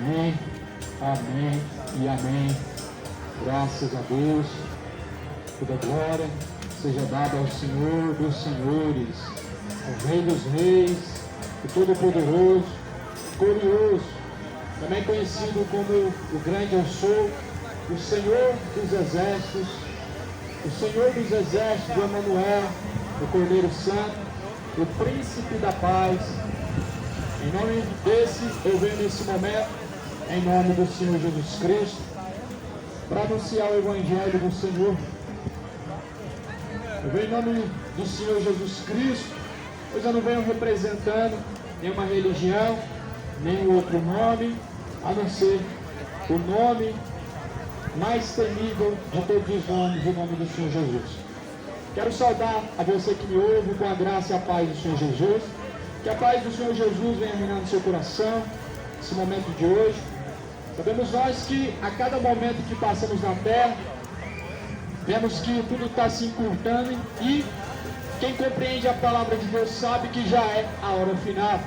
Amém, amém e amém. Graças a Deus. Toda glória seja dada ao Senhor dos Senhores, ao Rei dos Reis, o Todo-Poderoso, glorioso, também conhecido como o Grande Eu Sou, o Senhor dos Exércitos, o Senhor dos Exércitos, o Emanuel, o Cordeiro Santo, o Príncipe da Paz. Em nome desse, eu venho nesse momento, em nome do Senhor Jesus Cristo, para anunciar o Evangelho do Senhor. Eu venho em nome do Senhor Jesus Cristo, pois eu não venho representando nenhuma religião, nenhum outro nome, a não ser o nome mais temível de todos os nomes, o nome do Senhor Jesus. Quero saudar a você que me ouve com a graça e a paz do Senhor Jesus. Que a paz do Senhor Jesus venha reinar no seu coração, nesse momento de hoje. Sabemos nós que a cada momento que passamos na terra, vemos que tudo está se encurtando e quem compreende a palavra de Deus sabe que já é a hora final.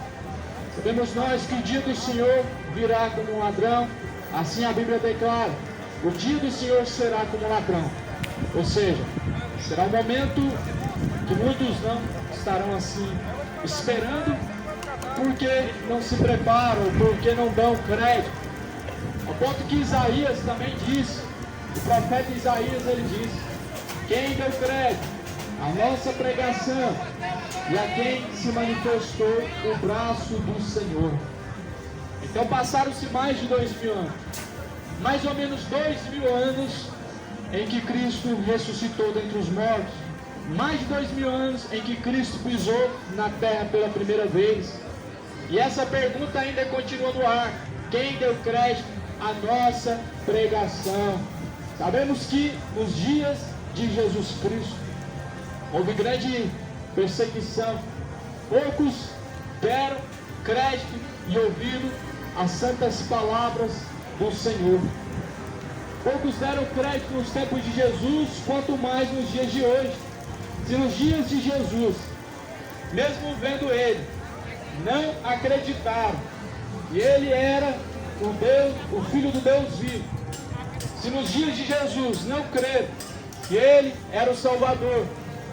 Sabemos nós que o dia do Senhor virá como um ladrão, assim a Bíblia declara, o dia do Senhor será como um ladrão. Ou seja, será um momento que muitos não estarão assim esperando, porque não se preparam, porque não dão crédito. Ao ponto que Isaías também disse, o profeta Isaías, ele disse, quem deu crédito à nossa pregação e a quem se manifestou o braço do Senhor. Então passaram-se mais de 2000 anos, mais ou menos 2000 anos em que Cristo ressuscitou dentre os mortos, mais de 2000 anos em que Cristo pisou na terra pela primeira vez. E essa pergunta ainda continua no ar: quem deu crédito à nossa pregação? Sabemos que nos dias de Jesus Cristo houve grande perseguição. Poucos deram crédito e ouvido às santas palavras do Senhor. Poucos deram crédito nos tempos de Jesus, quanto mais nos dias de hoje. Se nos dias de Jesus, mesmo vendo ele, não acreditaram que ele era o Deus, o Filho do Deus vivo, se nos dias de Jesus não creram que ele era o Salvador,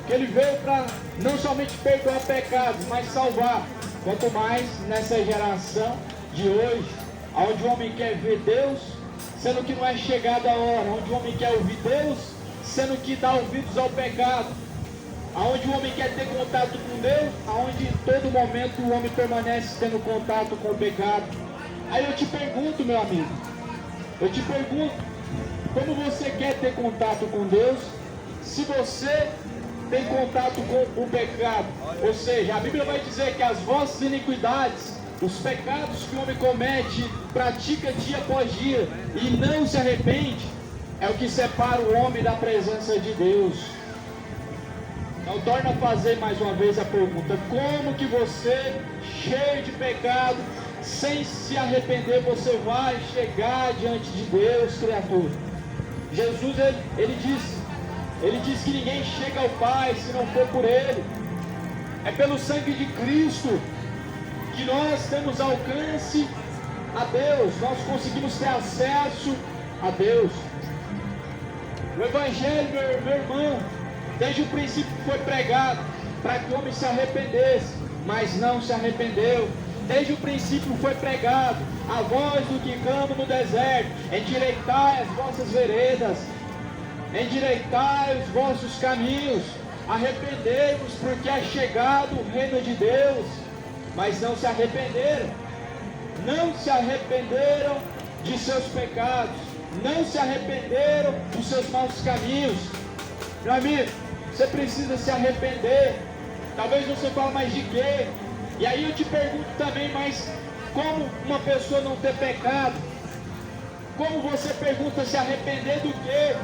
que ele veio para não somente perdoar pecados, mas salvar, quanto mais nessa geração de hoje, onde o homem quer ver Deus, sendo que não é chegada a hora, onde o homem quer ouvir Deus, sendo que dá ouvidos ao pecado, aonde o homem quer ter contato com Deus, aonde em todo momento o homem permanece tendo contato com o pecado. Aí eu te pergunto, meu amigo, eu te pergunto, como você quer ter contato com Deus, se você tem contato com o pecado? Ou seja, a Bíblia vai dizer que as vossas iniquidades, os pecados que o homem comete, pratica dia após dia, e não se arrepende, é o que separa o homem da presença de Deus. Então torna a fazer mais uma vez a pergunta: como que você, cheio de pecado, sem se arrepender, você vai chegar diante de Deus, criatura? Jesus, ele disse que ninguém chega ao Pai se não for por Ele. É pelo sangue de Cristo que nós temos alcance a Deus, nós conseguimos ter acesso a Deus. O Evangelho, meu irmão, desde o princípio foi pregado para que o homem se arrependesse, mas não se arrependeu. Desde o princípio foi pregado a voz do que clama no deserto: endireitai as vossas veredas, endireitai os vossos caminhos, arrependei-vos, porque é chegado o reino de Deus. Mas não se arrependeram, não se arrependeram de seus pecados, não se arrependeram dos seus maus caminhos. Meu amigo, você precisa se arrepender. Talvez você fale, mas de quê? E aí eu te pergunto também, mas como uma pessoa não ter pecado? Como você pergunta se arrepender do quê?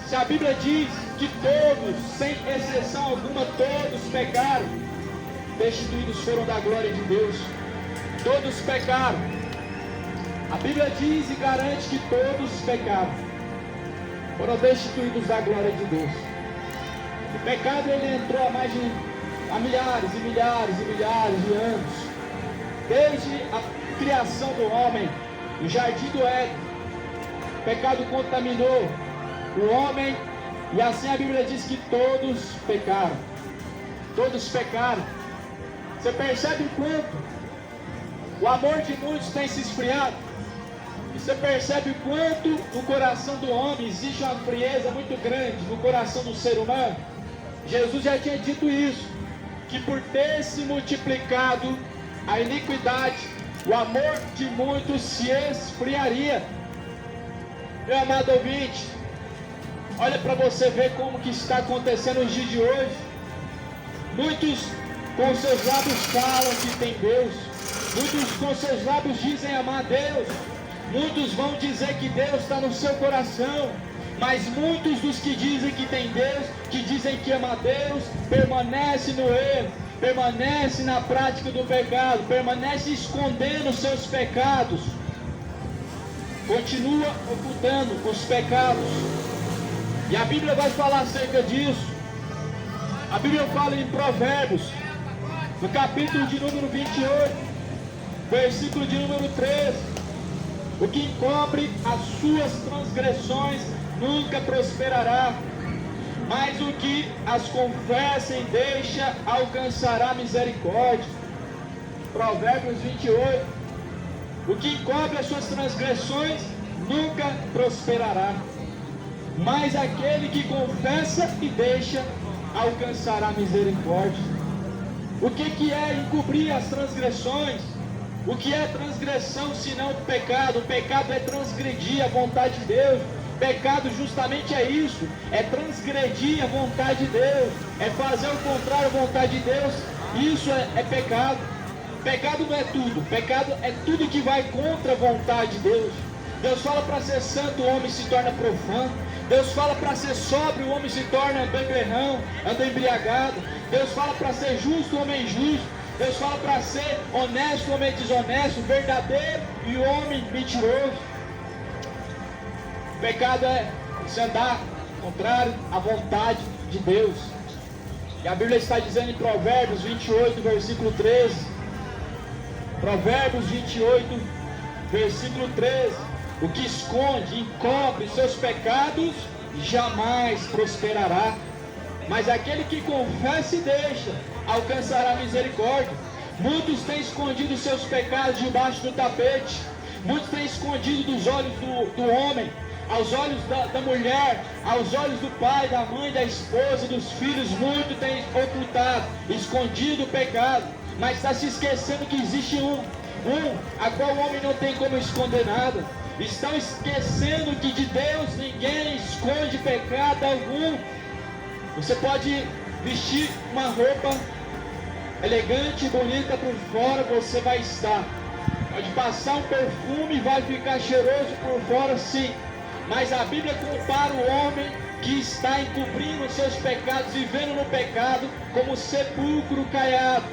Se a Bíblia diz que todos, sem exceção alguma, todos pecaram, destituídos foram da glória de Deus. Todos pecaram. A Bíblia diz e garante que todos pecaram, foram destituídos da glória de Deus. O pecado, ele entrou há milhares e milhares e milhares de anos. Desde a criação do homem, no jardim do Éden, o pecado contaminou o homem, e assim a Bíblia diz que todos pecaram. Todos pecaram. Você percebe o quanto o amor de muitos tem se esfriado? E você percebe o quanto no coração do homem existe uma frieza muito grande no coração do ser humano? Jesus já tinha dito isso, que por ter se multiplicado a iniquidade, o amor de muitos se esfriaria. Meu amado ouvinte, olha para você ver como que está acontecendo nos dias de hoje. Muitos com seus lábios falam que tem Deus, muitos com seus lábios dizem amar Deus, muitos vão dizer que Deus está no seu coração, mas muitos dos que dizem que tem Deus, que dizem que ama Deus, permanece no erro, permanece na prática do pecado, permanece escondendo seus pecados, continua ocultando os pecados. E a Bíblia vai falar acerca disso. A Bíblia fala em Provérbios, no capítulo de número 28, versículo de número 13: o que encobre as suas transgressões nunca prosperará, mas o que as confessa e deixa alcançará misericórdia. Provérbios 28: o que encobre as suas transgressões nunca prosperará, mas aquele que confessa e deixa alcançará misericórdia. O que é encobrir as transgressões? O que é transgressão senão pecado? O pecado é transgredir a vontade de Deus. Pecado justamente é isso, é transgredir a vontade de Deus, é fazer o contrário à vontade de Deus. Isso é pecado. Pecado não é tudo, pecado é tudo que vai contra a vontade de Deus. Deus fala para ser santo, o homem se torna profano. Deus fala para ser sóbrio, o homem se torna beberrão, anda embriagado. Deus fala para ser justo, o homem é injusto. Deus fala para ser honesto, o homem é desonesto, verdadeiro e o homem mentiroso. Pecado é se andar contrário à vontade de Deus. E a Bíblia está dizendo em Provérbios 28, versículo 13. Provérbios 28, versículo 13. O que esconde, encobre seus pecados, jamais prosperará. Mas aquele que confessa e deixa, alcançará misericórdia. Muitos têm escondido seus pecados debaixo do tapete. Muitos têm escondido dos olhos do homem, aos olhos da mulher, aos olhos do pai, da mãe, da esposa, dos filhos. Muitos têm ocultado, escondido o pecado. Mas está se esquecendo que existe a qual o homem não tem como esconder nada. Estão esquecendo que de Deus ninguém esconde pecado algum. Você pode vestir uma roupa elegante e bonita por fora, você vai estar. Pode passar um perfume e vai ficar cheiroso por fora, sim. Mas a Bíblia compara o homem que está encobrindo os seus pecados, vivendo no pecado, como sepulcro caiado.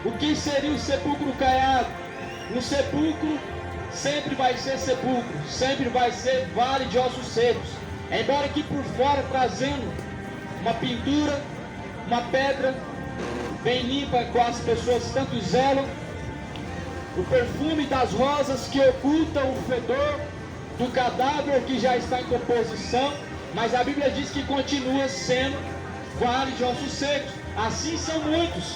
O que seria o sepulcro caiado? O sepulcro sempre vai ser sepulcro, sempre vai ser vale de ossos secos. Embora que por fora trazendo uma pintura, uma pedra bem limpa, com as pessoas tanto zelam, o perfume das rosas que oculta o fedor do cadáver que já está em composição, mas a Bíblia diz que continua sendo vale de ossos secos. Assim são muitos.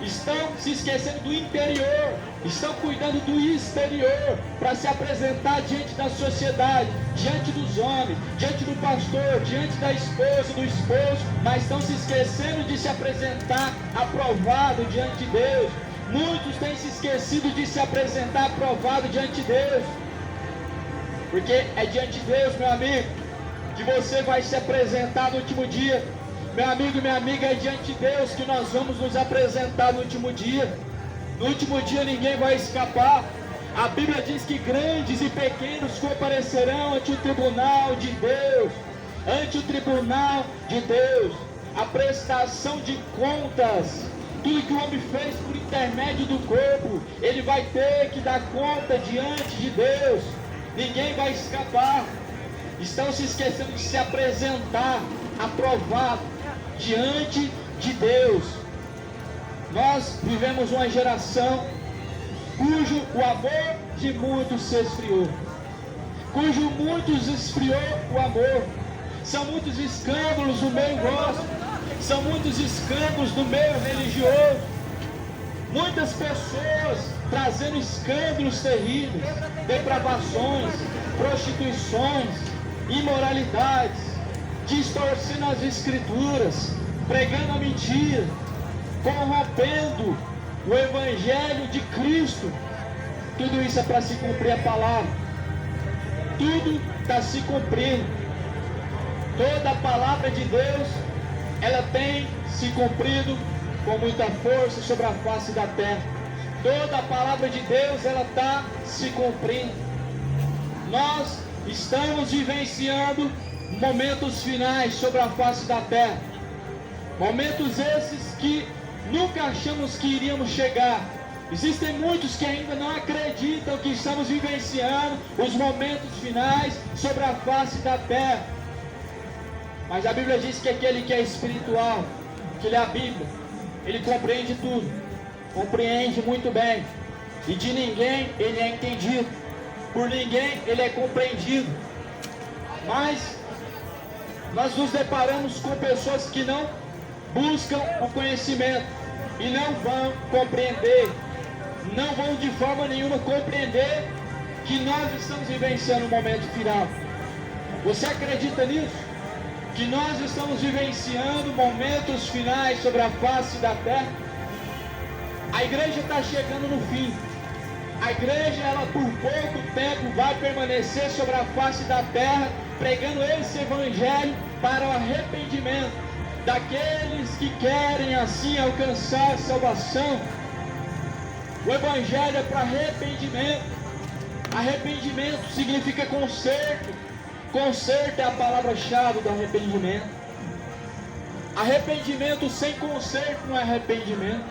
Estão se esquecendo do interior, estão cuidando do exterior, para se apresentar diante da sociedade, diante dos homens, diante do pastor, diante da esposa, do esposo, mas estão se esquecendo de se apresentar aprovado diante de Deus. Muitos têm se esquecido de se apresentar aprovado diante de Deus, porque é diante de Deus, meu amigo, que você vai se apresentar no último dia. Meu amigo e minha amiga, é diante de Deus que nós vamos nos apresentar no último dia. No último dia ninguém vai escapar. A Bíblia diz que grandes e pequenos comparecerão ante o tribunal de Deus. Ante o tribunal de Deus. A prestação de contas. Tudo que o homem fez por intermédio do corpo, ele vai ter que dar conta diante de Deus. Ninguém vai escapar. Estão se esquecendo de se apresentar aprovado diante de Deus. Nós vivemos uma geração cujo o amor de muitos se esfriou. Cujo muitos esfriou o amor. São muitos escândalos no meio gospel. São muitos escândalos no meio religioso. Muitas pessoas trazendo escândalos terríveis, depravações, prostituições, imoralidades, distorcendo as escrituras, pregando a mentira, corrompendo o evangelho de Cristo. Tudo isso é para se cumprir a palavra. Tudo está se cumprindo. Toda a palavra de Deus, ela tem se cumprido com muita força sobre a face da terra. Toda a palavra de Deus, ela está se cumprindo. Nós estamos vivenciando momentos finais sobre a face da terra. Momentos esses que nunca achamos que iríamos chegar. Existem muitos que ainda não acreditam que estamos vivenciando os momentos finais sobre a face da terra. Mas a Bíblia diz que aquele que é espiritual, que lê a Bíblia, ele compreende tudo, compreende muito bem, e de ninguém ele é entendido, por ninguém ele é compreendido. Mas nós nos deparamos com pessoas que não buscam o conhecimento e não vão compreender, não vão de forma nenhuma compreender que nós estamos vivenciando um momento final. Você acredita nisso? Que nós estamos vivenciando momentos finais sobre a face da terra? A igreja está chegando no fim. A igreja, ela por pouco tempo vai permanecer sobre a face da terra, pregando esse evangelho para o arrependimento daqueles que querem assim alcançar a salvação. O evangelho é para arrependimento. Arrependimento significa conserto. Conserto é a palavra-chave do arrependimento. Arrependimento sem conserto não é arrependimento.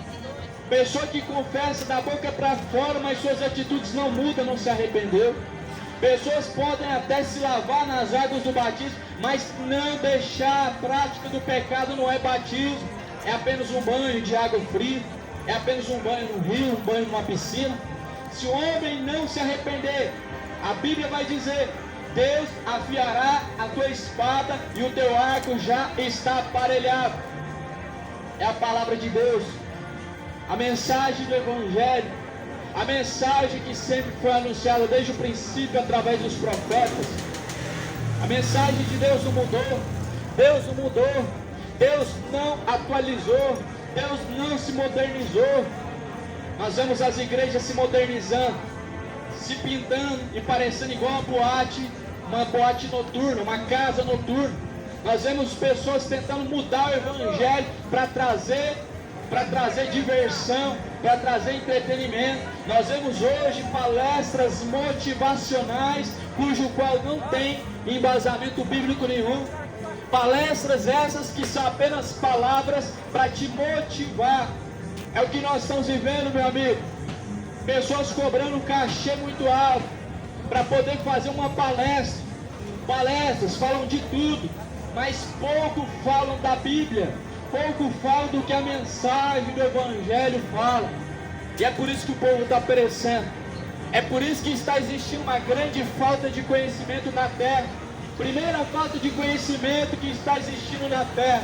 Pessoa que confessa da boca para fora, mas suas atitudes não mudam, não se arrependeu. Pessoas podem até se lavar nas águas do batismo, mas não deixar a prática do pecado. Não é batismo, é apenas um banho de água fria, é apenas um banho no rio, um banho numa piscina. Se o homem não se arrepender, a Bíblia vai dizer: Deus afiará a tua espada e o teu arco já está aparelhado. É a palavra de Deus, a mensagem do evangelho, a mensagem que sempre foi anunciada desde o princípio através dos profetas. A mensagem de Deus não mudou, Deus não mudou, Deus não atualizou, Deus não se modernizou. Nós vemos as igrejas se modernizando, se pintando e parecendo igual uma boate noturna, uma casa noturna. Nós vemos pessoas tentando mudar o evangelho para trazer diversão, para trazer entretenimento. Nós vemos hoje palestras motivacionais, cujo qual não tem embasamento bíblico nenhum. Palestras essas que são apenas palavras para te motivar. É o que nós estamos vivendo, meu amigo. Pessoas cobrando um cachê muito alto para poder fazer uma palestra. Palestras falam de tudo, mas pouco falam da Bíblia, pouco falam do que a mensagem do Evangelho fala. E é por isso que o povo está perecendo. É por isso que está existindo uma grande falta de conhecimento na terra. Primeira falta de conhecimento que está existindo na terra,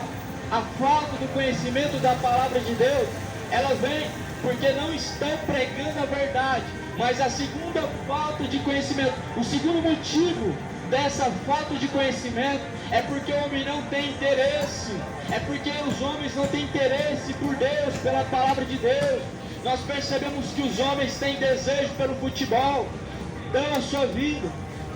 a falta do conhecimento da palavra de Deus, ela vem porque não estão pregando a verdade. Mas a segunda falta de conhecimento, o segundo motivo dessa falta de conhecimento é porque o homem não tem interesse, é porque os homens não têm interesse por Deus, pela palavra de Deus. Nós percebemos que os homens têm desejo pelo futebol, dão a sua vida,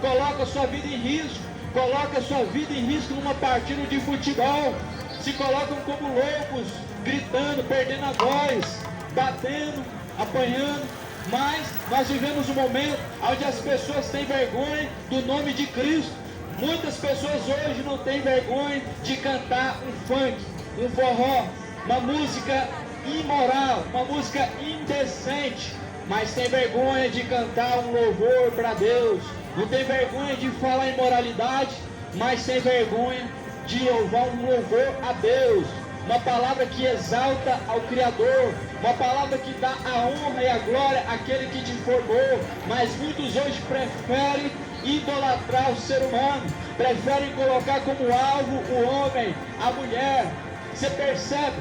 colocam a sua vida em risco, colocam a sua vida em risco numa partida de futebol, se colocam como loucos, gritando, perdendo a voz, batendo, apanhando. Mas nós vivemos um momento onde as pessoas têm vergonha do nome de Cristo. Muitas pessoas hoje não têm vergonha de cantar um funk, um forró, uma música imoral, uma música indecente, mas tem vergonha de cantar um louvor para Deus. Não tem vergonha de falar imoralidade, mas tem vergonha de louvar um louvor a Deus. uma palavra que exalta ao Criador, uma palavra que dá a honra e a glória àquele que te formou. Mas muitos hoje preferem idolatrar o ser humano, preferem colocar como alvo o homem, a mulher. Você percebe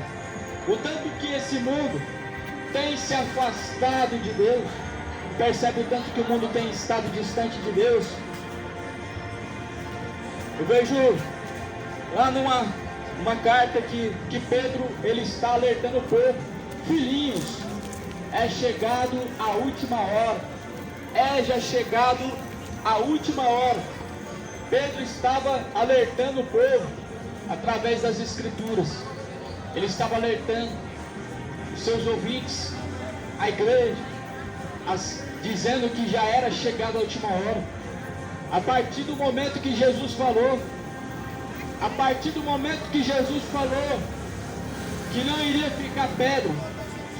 o tanto que esse mundo tem se afastado de Deus? Percebe o tanto que o mundo tem estado distante de Deus? Eu vejo lá numa carta que Pedro ele está alertando o povo: filhinhos, é chegado a última hora, já chegado a última hora. Pedro estava alertando o povo através das Escrituras. Ele estava alertando os seus ouvintes, a igreja, dizendo que já era chegado a última hora. A partir do momento que Jesus falou, que não iria ficar pedra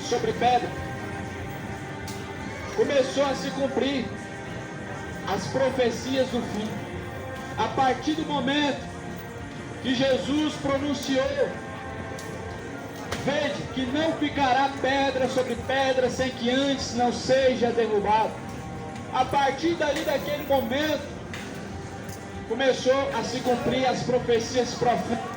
sobre pedra, começou a se cumprir as profecias do fim. A partir do momento que Jesus pronunciou: vede que não ficará pedra sobre pedra sem que antes não seja derrubado. A partir dali, daquele momento, começou a se cumprir as profecias proféticas.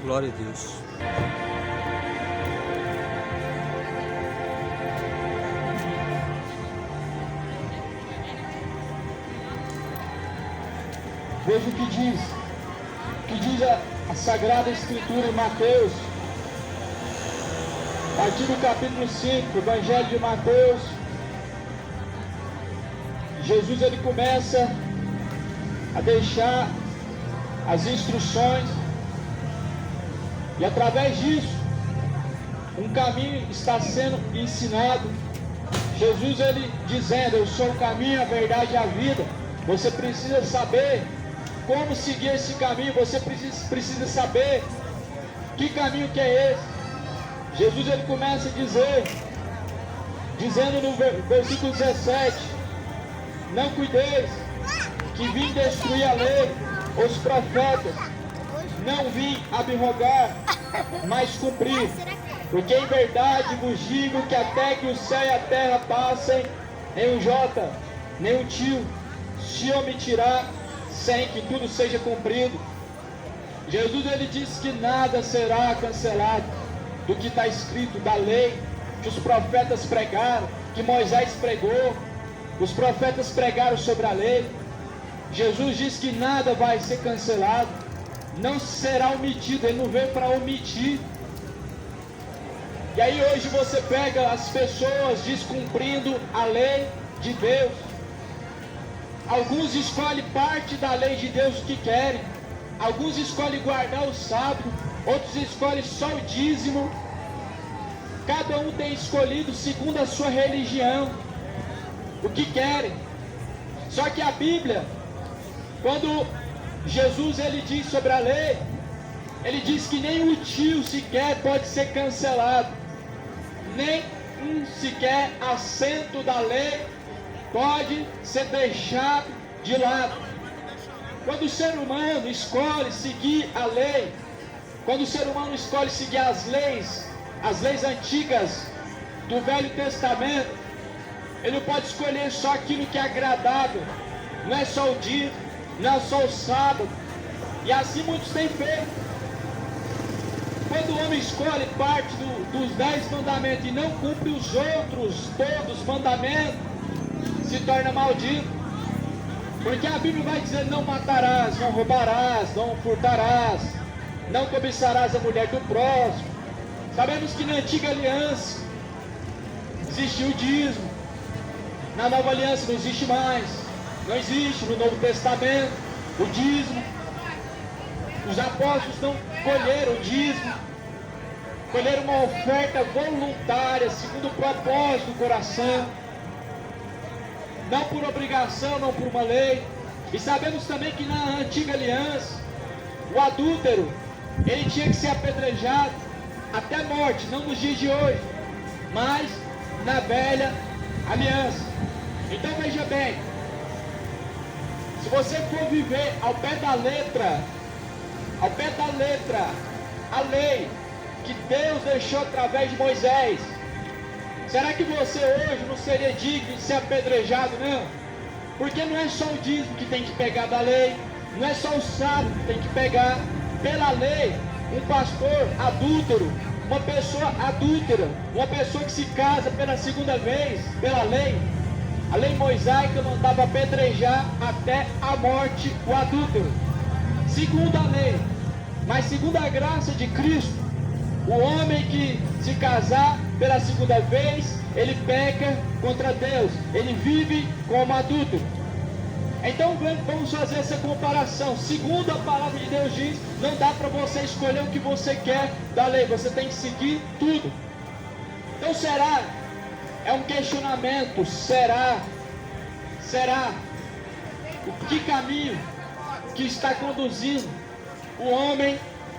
Glória a Deus. Veja o que diz a Sagrada Escritura em Mateus, a partir do capítulo 5, Evangelho de Mateus. Jesus ele começa a deixar as instruções, e através disso, um caminho está sendo ensinado. Jesus ele dizendo: eu sou o caminho, a verdade e a vida. Você precisa saber como seguir esse caminho, você precisa saber que caminho que é esse. Jesus ele começa a dizer, dizendo no versículo 17: não cuideis que vim destruir a lei, os profetas. Não vim abrogar, mas cumprir. Porque em verdade vos digo que até que o céu e a terra passem, nem um jota, nem um tio se omitirá, sem que tudo seja cumprido. Jesus ele disse que nada será cancelado do que está escrito, da lei que os profetas pregaram, que Moisés pregou. Os profetas pregaram sobre a lei. Jesus disse que nada vai ser cancelado, não será omitido. Ele não veio para omitir. E aí hoje você pega as pessoas descumprindo a lei de Deus. Alguns escolhem parte da lei de Deus que querem. Alguns escolhem guardar o sábado, outros escolhem só o dízimo. Cada um tem escolhido segundo a sua religião o que querem. Só que a Bíblia, quando Jesus ele diz sobre a lei, ele diz que nem o tio sequer pode ser cancelado, nem um sequer assento da lei pode ser deixado de lado. Quando o ser humano escolhe seguir a lei, quando o ser humano escolhe seguir as leis antigas do Velho Testamento, ele não pode escolher só aquilo que é agradável. Não é só o dia, não é só o sábado. E assim muitos têm feito. Quando o homem escolhe parte dos 10 mandamentos e não cumpre os outros, todos os mandamentos, se torna maldito. Porque a Bíblia vai dizer: não matarás, não roubarás, não furtarás, não cobiçarás a mulher do próximo. Sabemos que na antiga aliança existia o dízimo. Na nova aliança não existe mais. Não existe no Novo Testamento o dízimo. Os apóstolos não colheram o dízimo, colheram uma oferta voluntária, segundo o propósito do coração. não por obrigação, não por uma lei. E sabemos também que na antiga aliança, o adúltero, ele tinha que ser apedrejado até a morte, não nos dias de hoje, mas na velha aliança. Então veja bem, se você for viver ao pé da letra, a lei que Deus deixou através de Moisés, será que você hoje não seria digno de ser apedrejado, não? Porque não é só o dízimo que tem que pegar da lei, não é só o sábado que tem que pegar. Pela lei, um pastor adúltero, uma pessoa adúltera, uma pessoa que se casa pela segunda vez, pela lei, a lei mosaica mandava apedrejar até a morte o adúltero. Segundo a lei, mas segundo a graça de Cristo, o homem que se casar pela segunda vez, ele peca contra Deus, ele vive como adúltero. Então vamos fazer essa comparação. Segundo a palavra de Deus diz, não dá para você escolher o que você quer da lei, você tem que seguir tudo. Então será? É um questionamento, será? Que caminho que está conduzindo o homem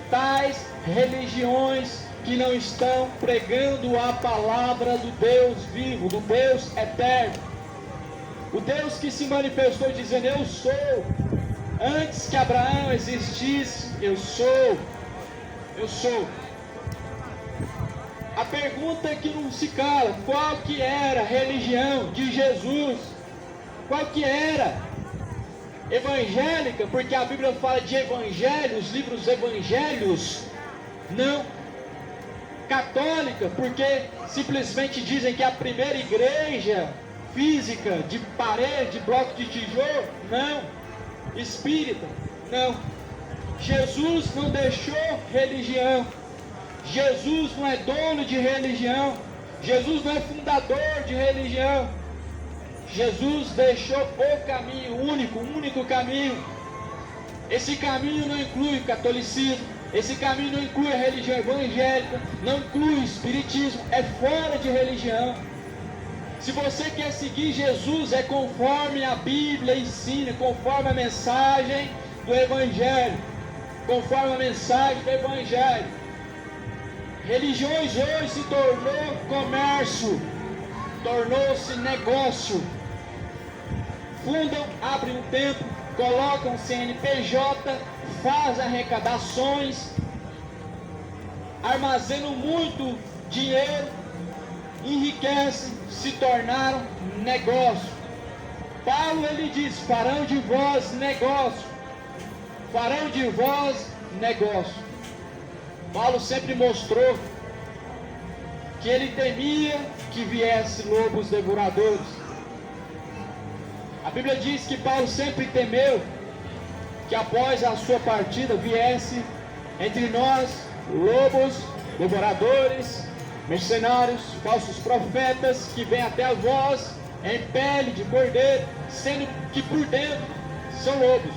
tais religiões que não estão pregando a palavra do Deus vivo, do Deus eterno? O Deus que se manifestou dizendo, eu sou. Antes que Abraão existisse, eu sou. A pergunta que não se cala, qual que era a religião de Jesus? Qual que era? Evangélica, porque a Bíblia fala de evangelho, os livros evangelhos. Não. Católica, porque simplesmente dizem que a primeira igreja física, de parede, de bloco de tijolo, não. Espírita, não. Jesus não deixou religião. Jesus não é dono de religião. Jesus não é fundador de religião. Jesus deixou o caminho único, o único caminho. Esse caminho não inclui o catolicismo, esse caminho não inclui a religião evangélica, não inclui o espiritismo, é fora de religião. Se você quer seguir Jesus, é conforme a Bíblia ensina, conforme a mensagem do Evangelho. Conforme a mensagem do Evangelho. Religiões hoje se tornou comércio, tornou-se negócio. Fundam, abrem um templo, colocam CNPJ, fazem arrecadações, armazenam muito dinheiro, enriquecem, se tornaram negócio. Paulo ele diz, farão de vós negócio. Farão de vós negócio. Paulo sempre mostrou que ele temia que viesse lobos devoradores. A Bíblia diz que Paulo sempre temeu que após a sua partida viesse entre nós lobos devoradores, mercenários, falsos profetas que vêm até vós em pele de cordeiro, sendo que por dentro são lobos.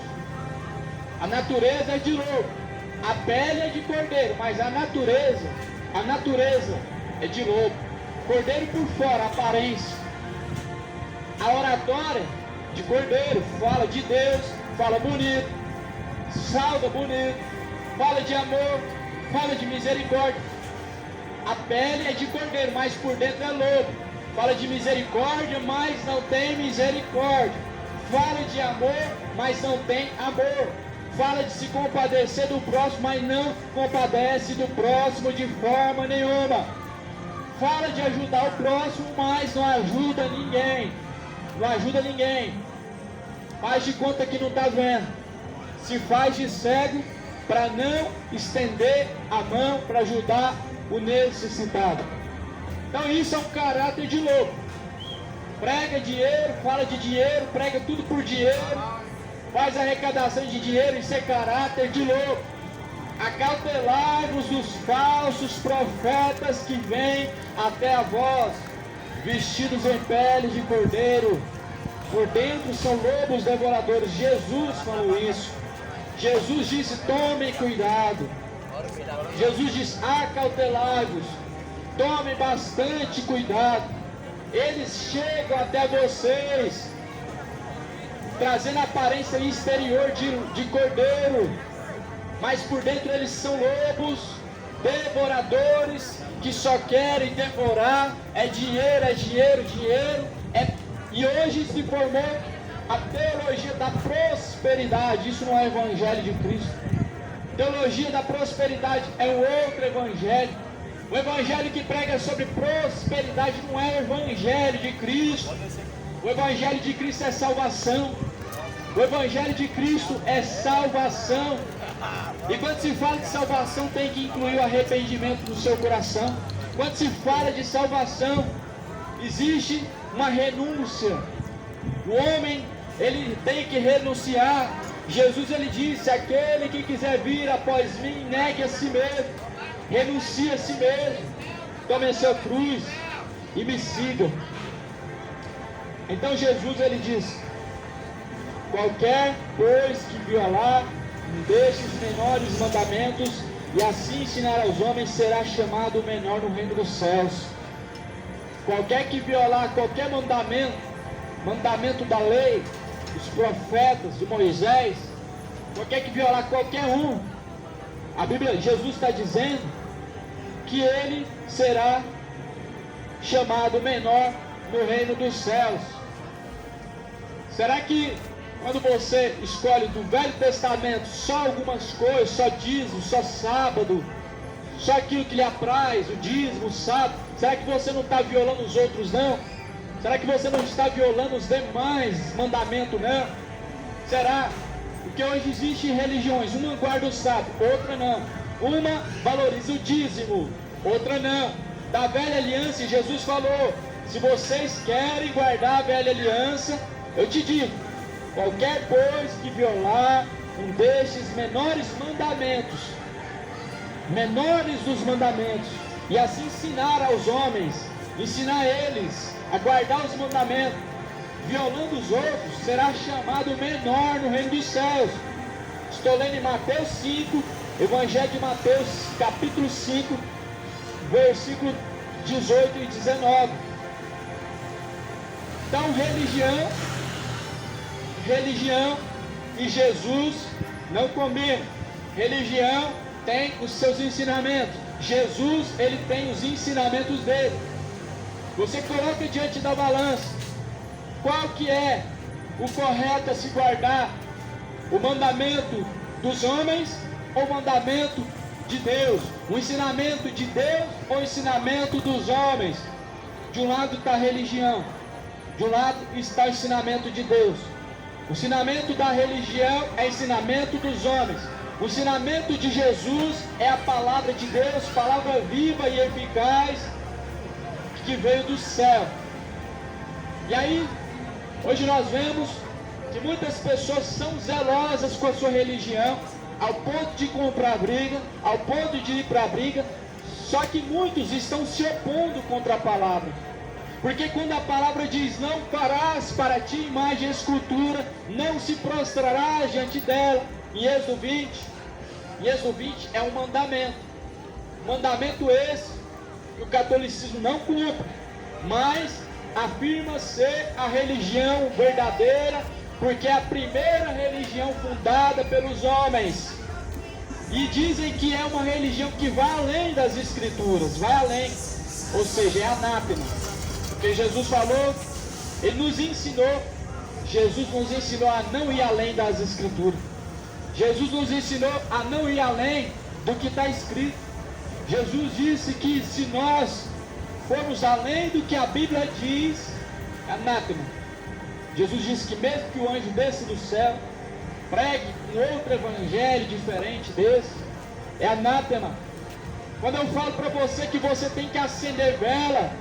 A natureza é de lobo, a pele é de cordeiro, mas a natureza é de lobo. Cordeiro por fora, a aparência. A oratória de cordeiro, fala de Deus, fala bonito, sauda bonito, fala de amor, fala de misericórdia. A pele é de cordeiro, mas por dentro é lobo. Fala de misericórdia, mas não tem misericórdia. Fala de amor, mas não tem amor. Fala de se compadecer do próximo, mas não compadece do próximo de forma nenhuma. Fala de ajudar o próximo, mas não ajuda ninguém. Não ajuda ninguém. Faz de conta que não está vendo. Se faz de cego para não estender a mão para ajudar o necessitado. Então isso é um caráter de lobo. Prega dinheiro, fala de dinheiro, prega tudo por dinheiro, faz arrecadação de dinheiro, isso é caráter de lobo. Acautelai-vos dos falsos profetas que vêm até a vós, vestidos em peles de cordeiro, por dentro são lobos devoradores. Jesus falou isso. Jesus disse, tomem cuidado. Jesus diz, acautelai-vos, tomem bastante cuidado. Eles chegam até vocês trazendo a aparência exterior de cordeiro, mas por dentro eles são lobos, devoradores, que só querem devorar, é dinheiro, e hoje se formou a teologia da prosperidade. Isso não é evangelho de Cristo. Teologia da prosperidade é um outro evangelho. O evangelho que prega sobre prosperidade não é o evangelho de Cristo. O evangelho de Cristo é salvação. O evangelho de Cristo é salvação. E quando se fala de salvação, tem que incluir o arrependimento no seu coração. Quando se fala de salvação, existe uma renúncia. O homem, ele tem que renunciar. Jesus, ele disse: aquele que quiser vir após mim, negue a si mesmo, renuncie a si mesmo, tome a sua cruz e me siga. Então Jesus, ele diz: qualquer, pois, que violar um destes menores mandamentos e assim ensinar aos homens, será chamado menor no reino dos céus. Qualquer que violar qualquer mandamento da lei, dos profetas, de Moisés, qualquer que violar qualquer um, a Bíblia, Jesus está dizendo que ele será chamado menor no reino dos céus. Será que quando você escolhe do Velho Testamento só algumas coisas, só dízimo, só sábado, só aquilo que lhe apraz, o dízimo, o sábado, será que você não está violando os outros não? Será que você não está violando os demais mandamentos não? Será? Porque hoje existem religiões, uma guarda o sábado, outra não. Uma valoriza o dízimo, outra não. Da velha aliança, Jesus falou: se vocês querem guardar a velha aliança, eu te digo, qualquer pois que violar um destes menores dos mandamentos, e assim ensinar aos homens, ensinar eles a guardar os mandamentos, violando os outros, será chamado menor no reino dos céus. Estou lendo em Mateus 5, Evangelho de Mateus, capítulo 5, versículo 18 e 19. Então, religião e Jesus não combinam. Religião tem os seus ensinamentos. Jesus, ele tem os ensinamentos dele. Você coloca diante da balança qual que é o correto a se guardar, o mandamento dos homens ou o mandamento de Deus, o ensinamento de Deus ou o ensinamento dos homens. De um lado está a religião, de um lado está o ensinamento de Deus. O ensinamento da religião é o ensinamento dos homens. O ensinamento de Jesus é a palavra de Deus, palavra viva e eficaz, que veio do céu. E aí, hoje nós vemos que muitas pessoas são zelosas com a sua religião, ao ponto de comprar briga, ao ponto de ir para a briga, só que muitos estão se opondo contra a palavra. Porque quando a palavra diz: não farás para ti imagem e escultura, não se prostrarás diante dela, em Êxodo 20, é um mandamento. Mandamento esse que o catolicismo não cumpre, mas afirma ser a religião verdadeira, porque é a primeira religião fundada pelos homens. E dizem que é uma religião que vai além das escrituras, vai além, ou seja, é anátema. Porque Jesus falou, ele nos ensinou, Jesus nos ensinou a não ir além das escrituras. Jesus nos ensinou a não ir além do que está escrito. Jesus disse que se nós formos além do que a Bíblia diz, é anátema. Jesus disse que mesmo que o anjo desça do céu, pregue um outro evangelho diferente desse, é anátema. Quando eu falo para você que você tem que acender vela,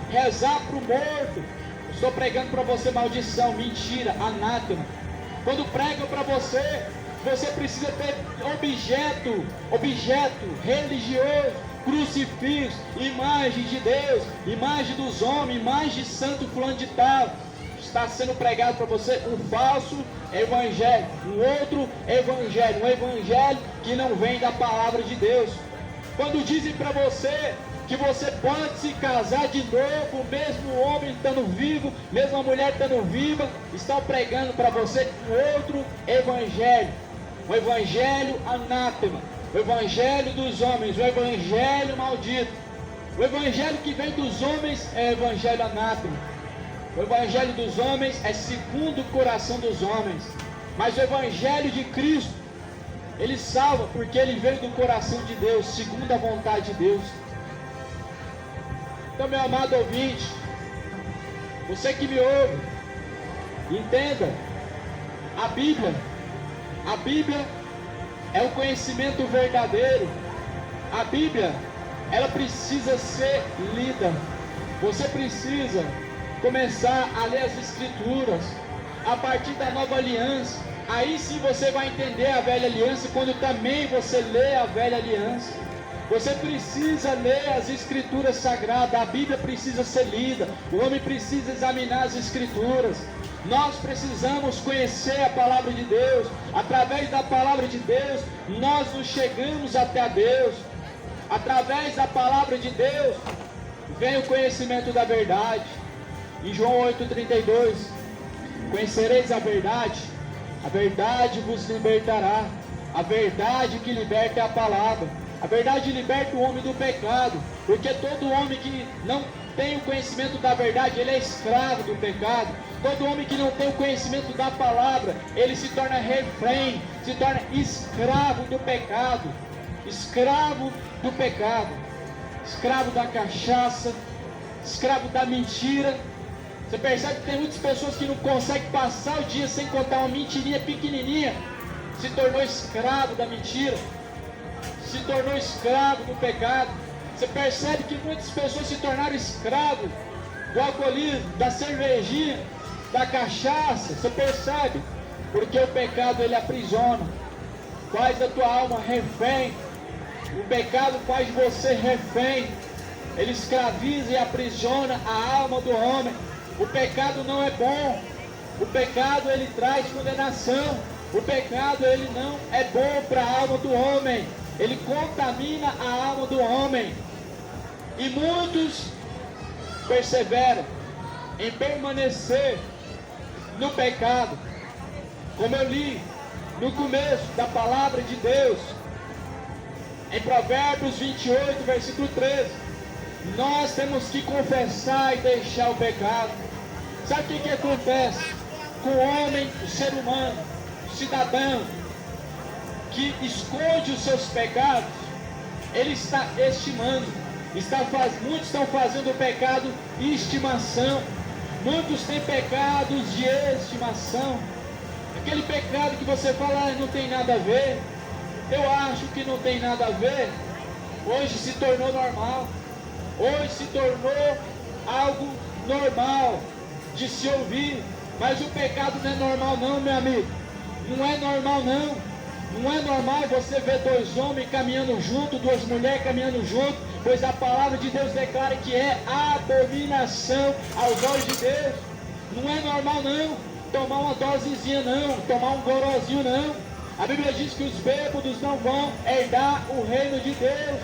rezar para o morto, eu estou pregando para você maldição, mentira, anátema. Quando pregam para você, você precisa ter objeto religioso, crucifixo, imagem de Deus, imagem dos homens, imagem de santo fulano de tal. Está sendo pregado para você um falso evangelho, um outro evangelho, um evangelho que não vem da palavra de Deus. Quando dizem para você que você pode se casar de novo, mesmo o homem estando vivo, mesmo a mulher estando viva, estão pregando para você outro evangelho, o evangelho anátema, o evangelho dos homens, o evangelho maldito. O evangelho que vem dos homens é o evangelho anátema. O evangelho dos homens é segundo o coração dos homens. Mas o evangelho de Cristo, ele salva porque ele veio do coração de Deus, segundo a vontade de Deus. Então, meu amado ouvinte, você que me ouve, entenda, a Bíblia é o conhecimento verdadeiro. A Bíblia, ela precisa ser lida. Você precisa começar a ler as Escrituras a partir da nova aliança. Aí sim você vai entender a velha aliança, quando também você lê a velha aliança. Você precisa ler as Escrituras sagradas, a Bíblia precisa ser lida, o homem precisa examinar as Escrituras. Nós precisamos conhecer a palavra de Deus. Através da palavra de Deus, nós nos chegamos até a Deus. Através da palavra de Deus, vem o conhecimento da verdade. Em João 8,32, conhecereis a verdade vos libertará. A verdade que liberta é a palavra. A verdade liberta o homem do pecado, porque todo homem que não tem o conhecimento da verdade, ele é escravo do pecado. Todo homem que não tem o conhecimento da palavra, ele se torna refém, se torna escravo do pecado. Escravo do pecado, escravo da cachaça, escravo da mentira. Você percebe que tem muitas pessoas que não conseguem passar o dia sem contar uma mentirinha pequenininha. Se tornou escravo da mentira, se tornou escravo do pecado. Você percebe que muitas pessoas se tornaram escravos do alcoolismo, da cervejinha, da cachaça. Você percebe? Porque o pecado ele aprisiona, faz a tua alma refém. O pecado faz você refém. Ele escraviza e aprisiona a alma do homem. O pecado não é bom. O pecado ele traz condenação. O pecado ele não é bom para a alma do homem. Ele contamina a alma do homem. E muitos perseveram em permanecer no pecado. Como eu li no começo da palavra de Deus, em Provérbios 28, versículo 13, nós temos que confessar e deixar o pecado. Sabe o que acontece com o homem, o ser humano, o cidadão, que esconde os seus pecados? Ele está estimando. Muitos estão fazendo o pecado de estimação. Muitos têm pecados de estimação. Aquele pecado que você fala, não tem nada a ver. Eu acho que não tem nada a ver. Hoje se tornou normal. Hoje se tornou algo normal de se ouvir. Mas o pecado não é normal não, meu amigo. Não é normal não. Não é normal você ver dois homens caminhando junto, duas mulheres caminhando junto, pois a palavra de Deus declara que é abominação aos olhos de Deus. Não é normal não tomar uma dosezinha não, tomar um gorozinho não. A Bíblia diz que os bêbados não vão herdar o reino de Deus.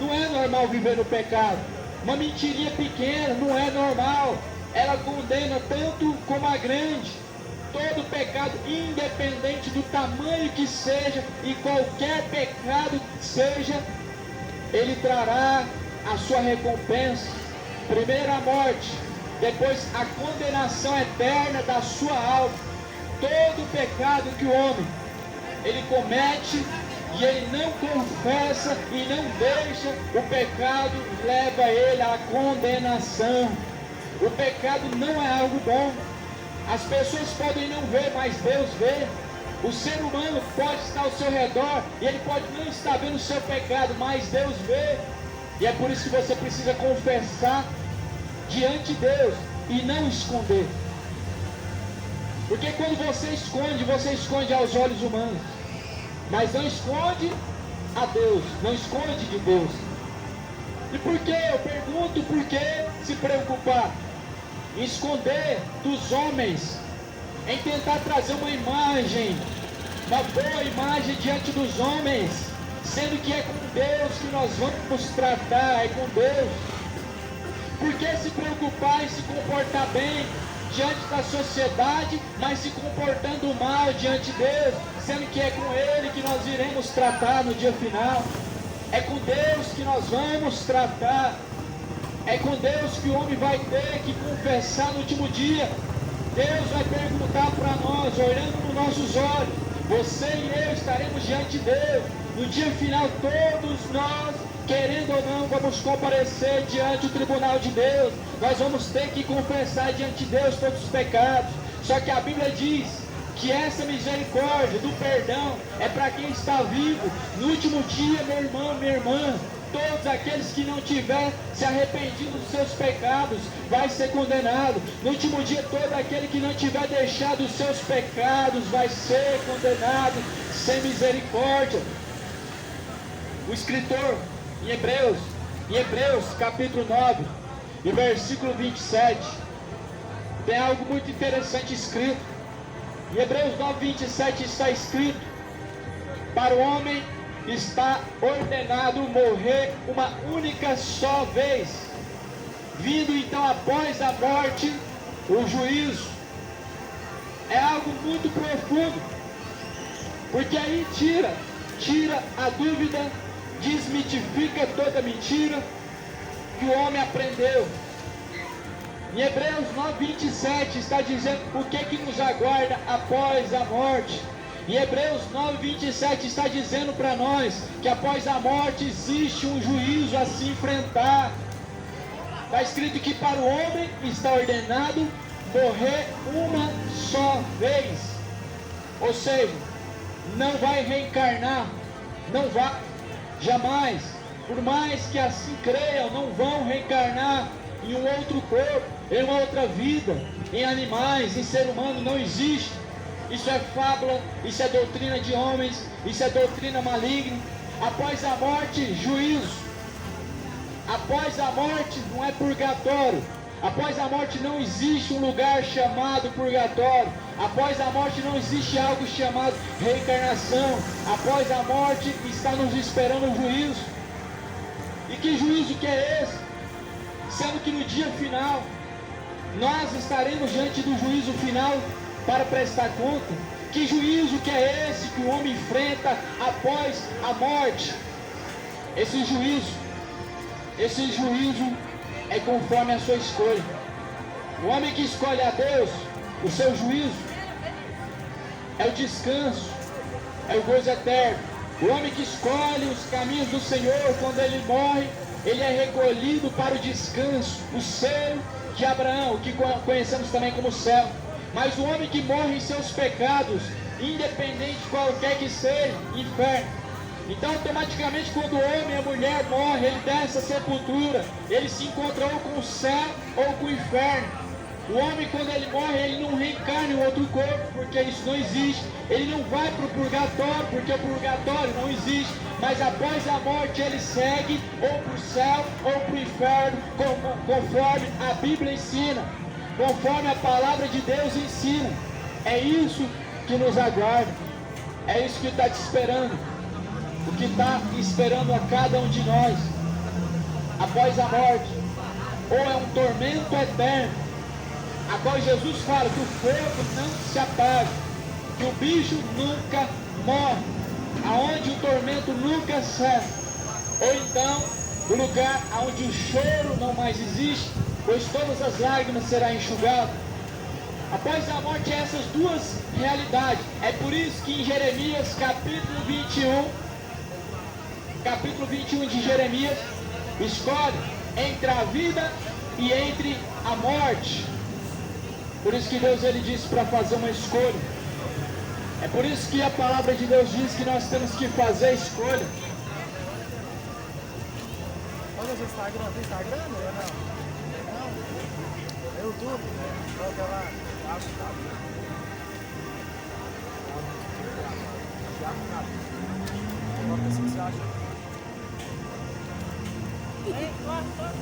Não é normal viver no pecado. Uma mentirinha pequena não é normal. Ela condena tanto como a grande. Todo pecado, independente do tamanho que seja, e qualquer pecado que seja, ele trará a sua recompensa. Primeiro a morte, depois a condenação eterna da sua alma. Todo pecado que o homem ele comete e ele não confessa e não deixa, o pecado leva ele à condenação. O pecado não é algo bom. As pessoas podem não ver, mas Deus vê. O ser humano pode estar ao seu redor e ele pode não estar vendo o seu pecado, mas Deus vê. E é por isso que você precisa confessar diante de Deus e não esconder. Porque quando você esconde aos olhos humanos, mas não esconde a Deus, não esconde de Deus. E por que? Eu pergunto, por que se preocupar em esconder dos homens, em tentar trazer uma imagem, uma boa imagem diante dos homens, sendo que é com Deus que nós vamos tratar, é com Deus. Por que se preocupar em se comportar bem diante da sociedade, mas se comportando mal diante de Deus, sendo que é com Ele que nós iremos tratar no dia final? É com Deus que nós vamos tratar. É com Deus que o homem vai ter que confessar no último dia. Deus vai perguntar para nós, olhando nos nossos olhos, você e eu estaremos diante de Deus. No dia final, todos nós, querendo ou não, vamos comparecer diante do tribunal de Deus. Nós vamos ter que confessar diante de Deus todos os pecados. Só que a Bíblia diz que essa misericórdia do perdão é para quem está vivo. No último dia, meu irmão, minha irmã, todos aqueles que não tiver se arrependido dos seus pecados vai ser condenado. No último dia, todo aquele que não tiver deixado os seus pecados vai ser condenado sem misericórdia. O escritor em Hebreus capítulo 9 e versículo 27, tem algo muito interessante escrito. Em Hebreus 9, 27 está escrito: para o homem está ordenado morrer uma única só vez, vindo então após a morte o juízo. É algo muito profundo, porque aí tira a dúvida, desmitifica toda mentira que o homem aprendeu. Em Hebreus 9, 27 está dizendo o que nos aguarda após a morte. Em Hebreus 9, 27 está dizendo para nós que após a morte existe um juízo a se enfrentar. Está escrito que para o homem está ordenado morrer uma só vez. Ou seja, não vai reencarnar, não vai, jamais, por mais que assim creiam, não vão reencarnar em um outro corpo, em uma outra vida, em animais, em ser humano, não existe. Isso é fábula, isso é doutrina de homens, isso é doutrina maligna. Após a morte, juízo. Após a morte não é purgatório. Após a morte não existe um lugar chamado purgatório. Após a morte não existe algo chamado reencarnação. Após a morte está nos esperando um juízo. E que juízo que é esse? Sendo que no dia final nós estaremos diante do juízo final para prestar conta. Que juízo que é esse que o homem enfrenta após a morte? Esse juízo é conforme a sua escolha. O homem que escolhe a Deus, o seu juízo é o descanso, é o gozo eterno. O homem que escolhe os caminhos do Senhor, quando ele morre, ele é recolhido para o descanso, o seio de Abraão, o que conhecemos também como céu. Mas o homem que morre em seus pecados, independente de qualquer que seja, inferno. Então automaticamente quando o homem e a mulher morrem, ele desce a sepultura, ele se encontra ou com o céu ou com o inferno. O homem quando ele morre, ele não reencarna em outro corpo, porque isso não existe. Ele não vai para o purgatório, porque o purgatório não existe. Mas após a morte ele segue ou para o céu ou para o inferno, conforme a Bíblia ensina, conforme a palavra de Deus ensina. É isso que nos aguarda, é isso que está te esperando, o que está esperando a cada um de nós após a morte. Ou é um tormento eterno, a qual Jesus fala que o fogo não se apaga, que o bicho nunca morre, aonde o tormento nunca cessa. Ou então o lugar onde o choro não mais existe, pois todas as lágrimas serão enxugadas. Após a morte, essas duas realidades. É por isso que em Jeremias capítulo 21 de Jeremias, escolhe entre a vida e entre a morte. Por isso que Deus ele disse para fazer uma escolha. É por isso que a palavra de Deus diz que nós temos que fazer a escolha. Olha o Instagram, tem Instagram ou não? Não? É YouTube? Coloca lá.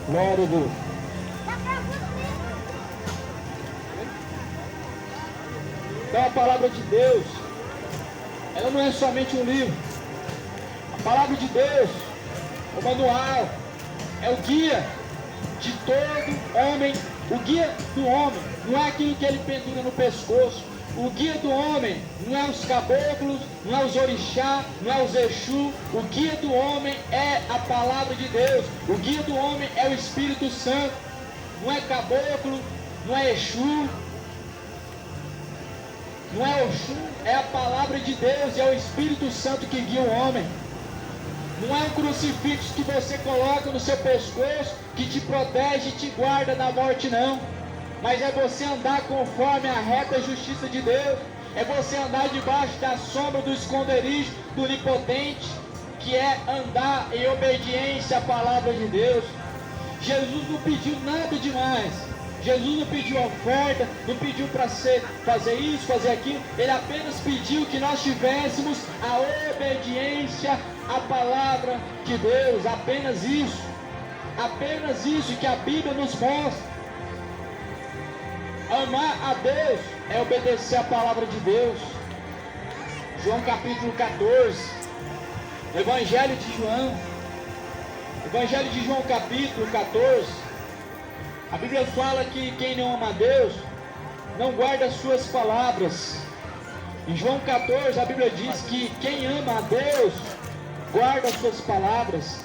Glória a Deus. Então a palavra de Deus, ela não é somente um livro. A Palavra de Deus, o manual, é o guia de todo homem. O guia do homem não é aquilo que ele pendura no pescoço. O guia do homem não é os caboclos, não é os orixá, não é os exu. O guia do homem é a palavra de Deus. O guia do homem é o Espírito Santo. Não é caboclo, não é exu, não é Oxum, é a palavra de Deus e é o Espírito Santo que guia o homem. Não é um crucifixo que você coloca no seu pescoço que te protege e te guarda da morte, não. Mas é você andar conforme a reta justiça de Deus. É você andar debaixo da sombra do esconderijo do Onipotente, que é andar em obediência à palavra de Deus. Jesus não pediu nada demais. Jesus não pediu oferta, não pediu para fazer isso, fazer aquilo. Ele apenas pediu que nós tivéssemos a obediência à palavra de Deus. Apenas isso. Apenas isso que a Bíblia nos mostra. Amar a Deus é obedecer a palavra de Deus. João capítulo 14. Evangelho de João. Evangelho de João capítulo 14. A Bíblia fala que quem não ama a Deus não guarda as suas palavras. Em João 14 a Bíblia diz que quem ama a Deus guarda as suas palavras.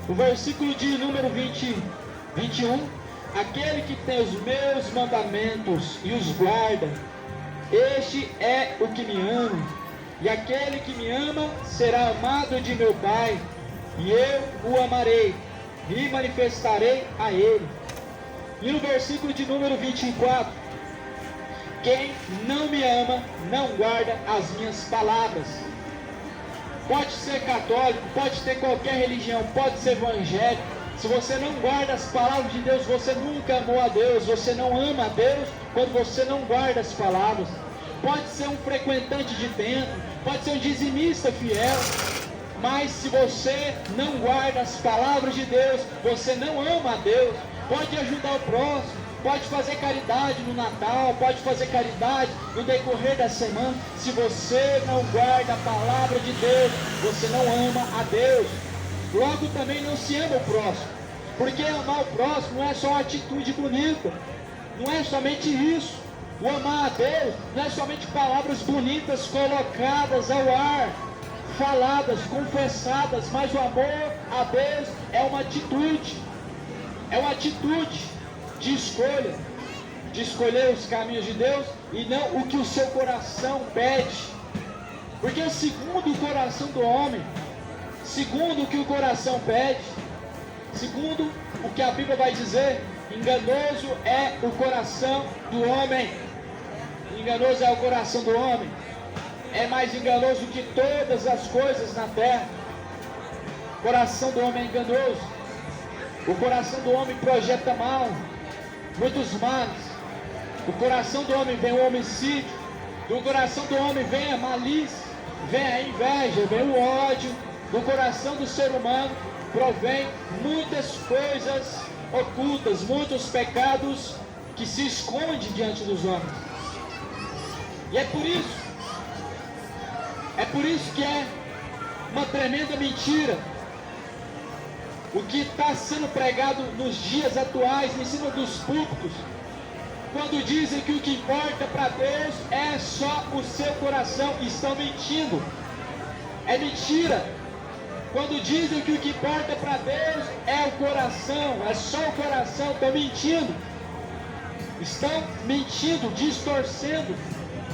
O versículo de número 21. Aquele que tem os meus mandamentos e os guarda, este é o que me ama. E aquele que me ama será amado de meu Pai, e eu o amarei, e manifestarei a ele. E no versículo de número 24, quem não me ama, não guarda as minhas palavras. Pode ser católico, pode ter qualquer religião, pode ser evangélico. Se você não guarda as palavras de Deus, você nunca amou a Deus. Você não ama a Deus quando você não guarda as palavras. Pode ser um frequentante de templo, pode ser um dizimista fiel, mas se você não guarda as palavras de Deus, você não ama a Deus. Pode ajudar o próximo, pode fazer caridade no Natal, pode fazer caridade no decorrer da semana. Se você não guarda a palavra de Deus, você não ama a Deus. Logo também não se ama o próximo, porque amar o próximo não é só uma atitude bonita, não é somente isso. O amar a Deus não é somente palavras bonitas colocadas ao ar, faladas, confessadas, mas o amor a Deus é uma atitude de escolha, de escolher os caminhos de Deus e não o que o seu coração pede, porque segundo o coração do homem, segundo o que o coração pede, segundo o que a Bíblia vai dizer, enganoso é o coração do homem. Enganoso é o coração do homem. É mais enganoso que todas as coisas na terra. O coração do homem é enganoso. O coração do homem projeta mal, muitos males. Do coração do homem vem o homicídio. Do coração do homem vem a malícia, vem a inveja, vem o ódio. Do coração do ser humano provém muitas coisas ocultas, muitos pecados que se escondem diante dos homens. E é por isso que é uma tremenda mentira o que está sendo pregado nos dias atuais em cima dos púlpitos, quando dizem que o que importa para Deus é só o seu coração. Estão mentindo. É mentira. Quando dizem que o que importa para Deus é o coração, é só o coração, estão mentindo. Estão mentindo, distorcendo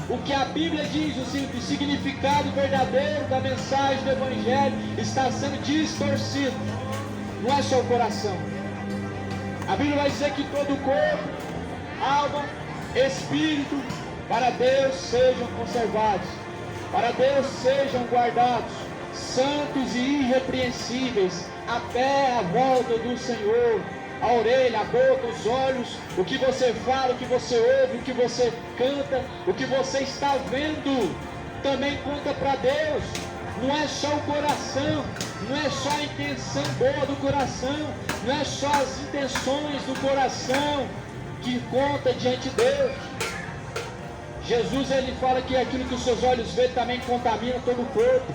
o que a Bíblia diz, o significado verdadeiro da mensagem do Evangelho está sendo distorcido. Não é só o coração. A Bíblia vai dizer que todo o corpo, alma, espírito, para Deus sejam conservados, para Deus sejam guardados, santos e irrepreensíveis, até a volta do Senhor. A orelha, a boca, os olhos, o que você fala, o que você ouve, o que você canta, o que você está vendo, também conta para Deus. Não é só o coração, não é só a intenção boa do coração, não é só as intenções do coração que conta diante de Deus. Jesus, ele fala que aquilo que os seus olhos veem também contamina todo o corpo.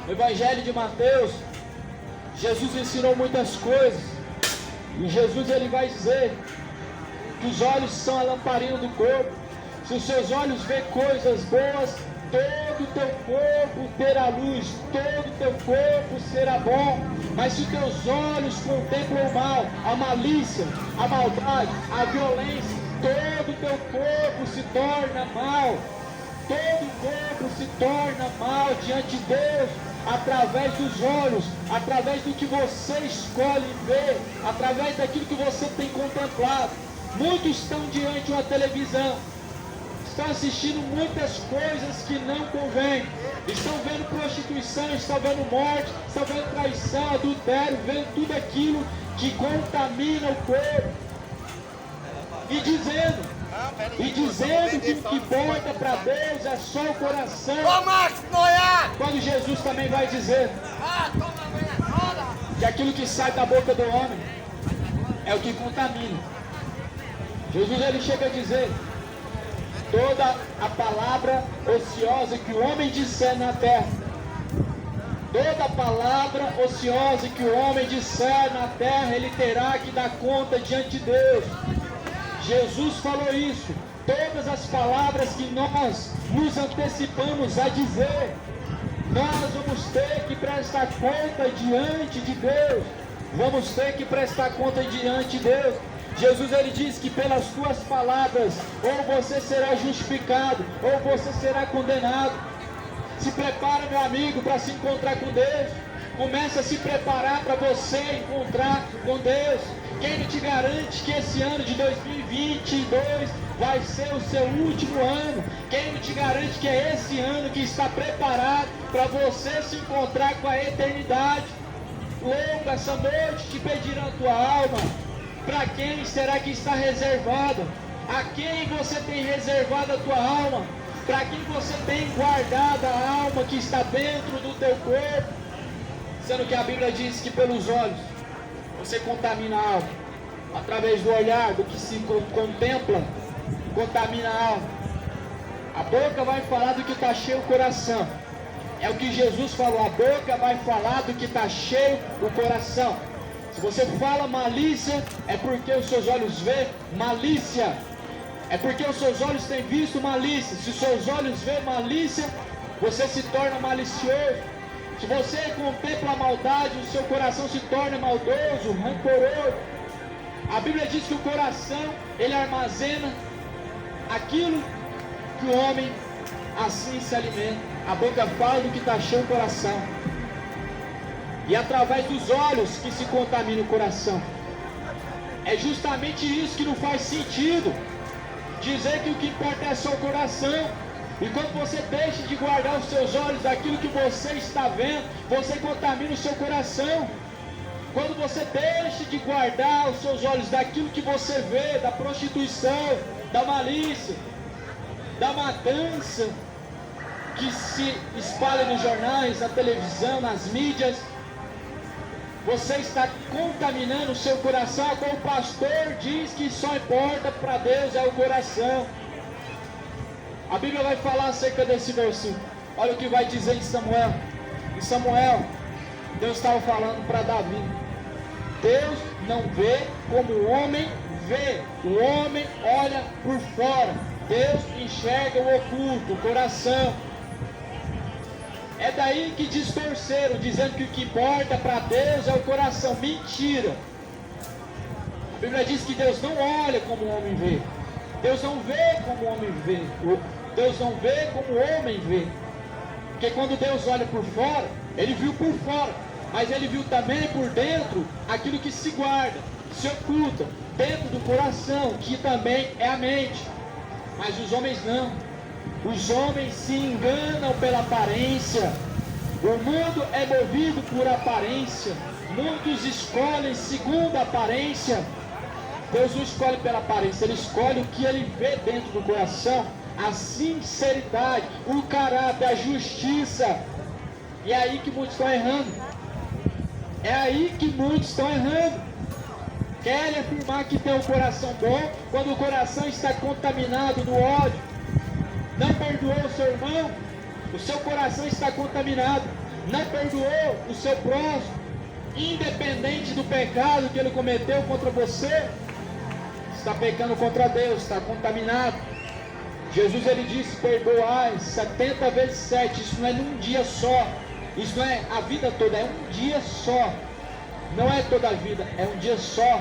No Evangelho de Mateus, Jesus ensinou muitas coisas. E Jesus ele vai dizer que os olhos são a lamparina do corpo. Se os seus olhos veem coisas boas, todo o teu corpo terá luz, todo o teu corpo será bom. Mas se os teus olhos contemplam o mal, a malícia, a maldade, a violência, todo o teu corpo se torna mal. Todo o corpo se torna mal diante de Deus, através dos olhos, através do que você escolhe ver, através daquilo que você tem contemplado. Muitos estão diante de uma televisão, estão assistindo muitas coisas que não convêm, estão vendo prostituição, estão vendo morte, estão vendo traição, adultério, vendo tudo aquilo que contamina o corpo, e dizendo que o que importa para Deus é só o coração. Quando Jesus também vai dizer que aquilo que sai da boca do homem é o que contamina. Jesus ele chega a dizer: toda a palavra ociosa que o homem disser na terra, toda palavra ociosa que o homem disser na terra, ele terá que dar conta diante de Deus. Jesus falou isso. Todas as palavras que nós nos antecipamos a dizer, nós vamos ter que prestar conta diante de Deus. Vamos ter que prestar conta diante de Deus. Jesus ele diz que pelas tuas palavras, ou você será justificado, ou você será condenado. Se prepara, meu amigo, para se encontrar com Deus. Começa a se preparar para você encontrar com Deus. Quem não te garante que esse ano de 2022 vai ser o seu último ano? Quem não te garante que é esse ano que está preparado para você se encontrar com a eternidade? Louco, essa noite te pedirão a tua alma. Para quem será que está reservada? A quem você tem reservado a tua alma? Para quem você tem guardado a alma que está dentro do teu corpo? Sendo que a Bíblia diz que pelos olhos você contamina a alma. Através do olhar, do que se contempla, contamina a alma. A boca vai falar do que está cheio o coração. É o que Jesus falou, a boca vai falar do que está cheio o coração. Se você fala malícia, é porque os seus olhos veem malícia. É porque os seus olhos têm visto malícia. Se os seus olhos veem malícia, você se torna malicioso. Se você contempla a maldade, o seu coração se torna maldoso, rancoroso. A Bíblia diz que o coração, ele armazena aquilo que o homem assim se alimenta. A boca fala do que está cheio o coração. E através dos olhos que se contamina o coração. É justamente isso que não faz sentido. Dizer que o que importa é só o coração. E quando você deixa de guardar os seus olhos daquilo que você está vendo, você contamina o seu coração. Quando você deixa de guardar os seus olhos daquilo que você vê, da prostituição, da malícia, da matança, que se espalha nos jornais, na televisão, nas mídias, você está contaminando o seu coração. Como o pastor diz que só importa para Deus é o coração. A Bíblia vai falar acerca desse versículo. Olha o que vai dizer em Samuel. Em Samuel, Deus estava falando para Davi. Deus não vê como o homem vê. O homem olha por fora. Deus enxerga o oculto, o coração. É daí que distorceram, dizendo que o que importa para Deus é o coração. Mentira. A Bíblia diz que Deus não olha como o homem vê. Deus não vê como o homem vê. Deus não vê como o homem vê. Porque quando Deus olha por fora, Ele viu por fora. Mas Ele viu também por dentro aquilo que se guarda, se oculta, dentro do coração, que também é a mente. Mas os homens não. Os homens se enganam pela aparência. O mundo é movido por aparência. Muitos escolhem segundo a aparência. Deus não escolhe pela aparência, Ele escolhe o que Ele vê dentro do coração. A sinceridade, o caráter, a justiça. E é aí que muitos estão errando. É aí que muitos estão errando. Querem afirmar que tem um coração bom, quando o coração está contaminado do ódio. Não perdoou o seu irmão, o seu coração está contaminado. não perdoou o seu próximo, independente do pecado que ele cometeu contra você, está pecando contra Deus, está contaminado. Jesus ele disse: perdoai 70 vezes 7. Isso não é num dia só, isso não é a vida toda, é um dia só. Não é toda a vida, é um dia só.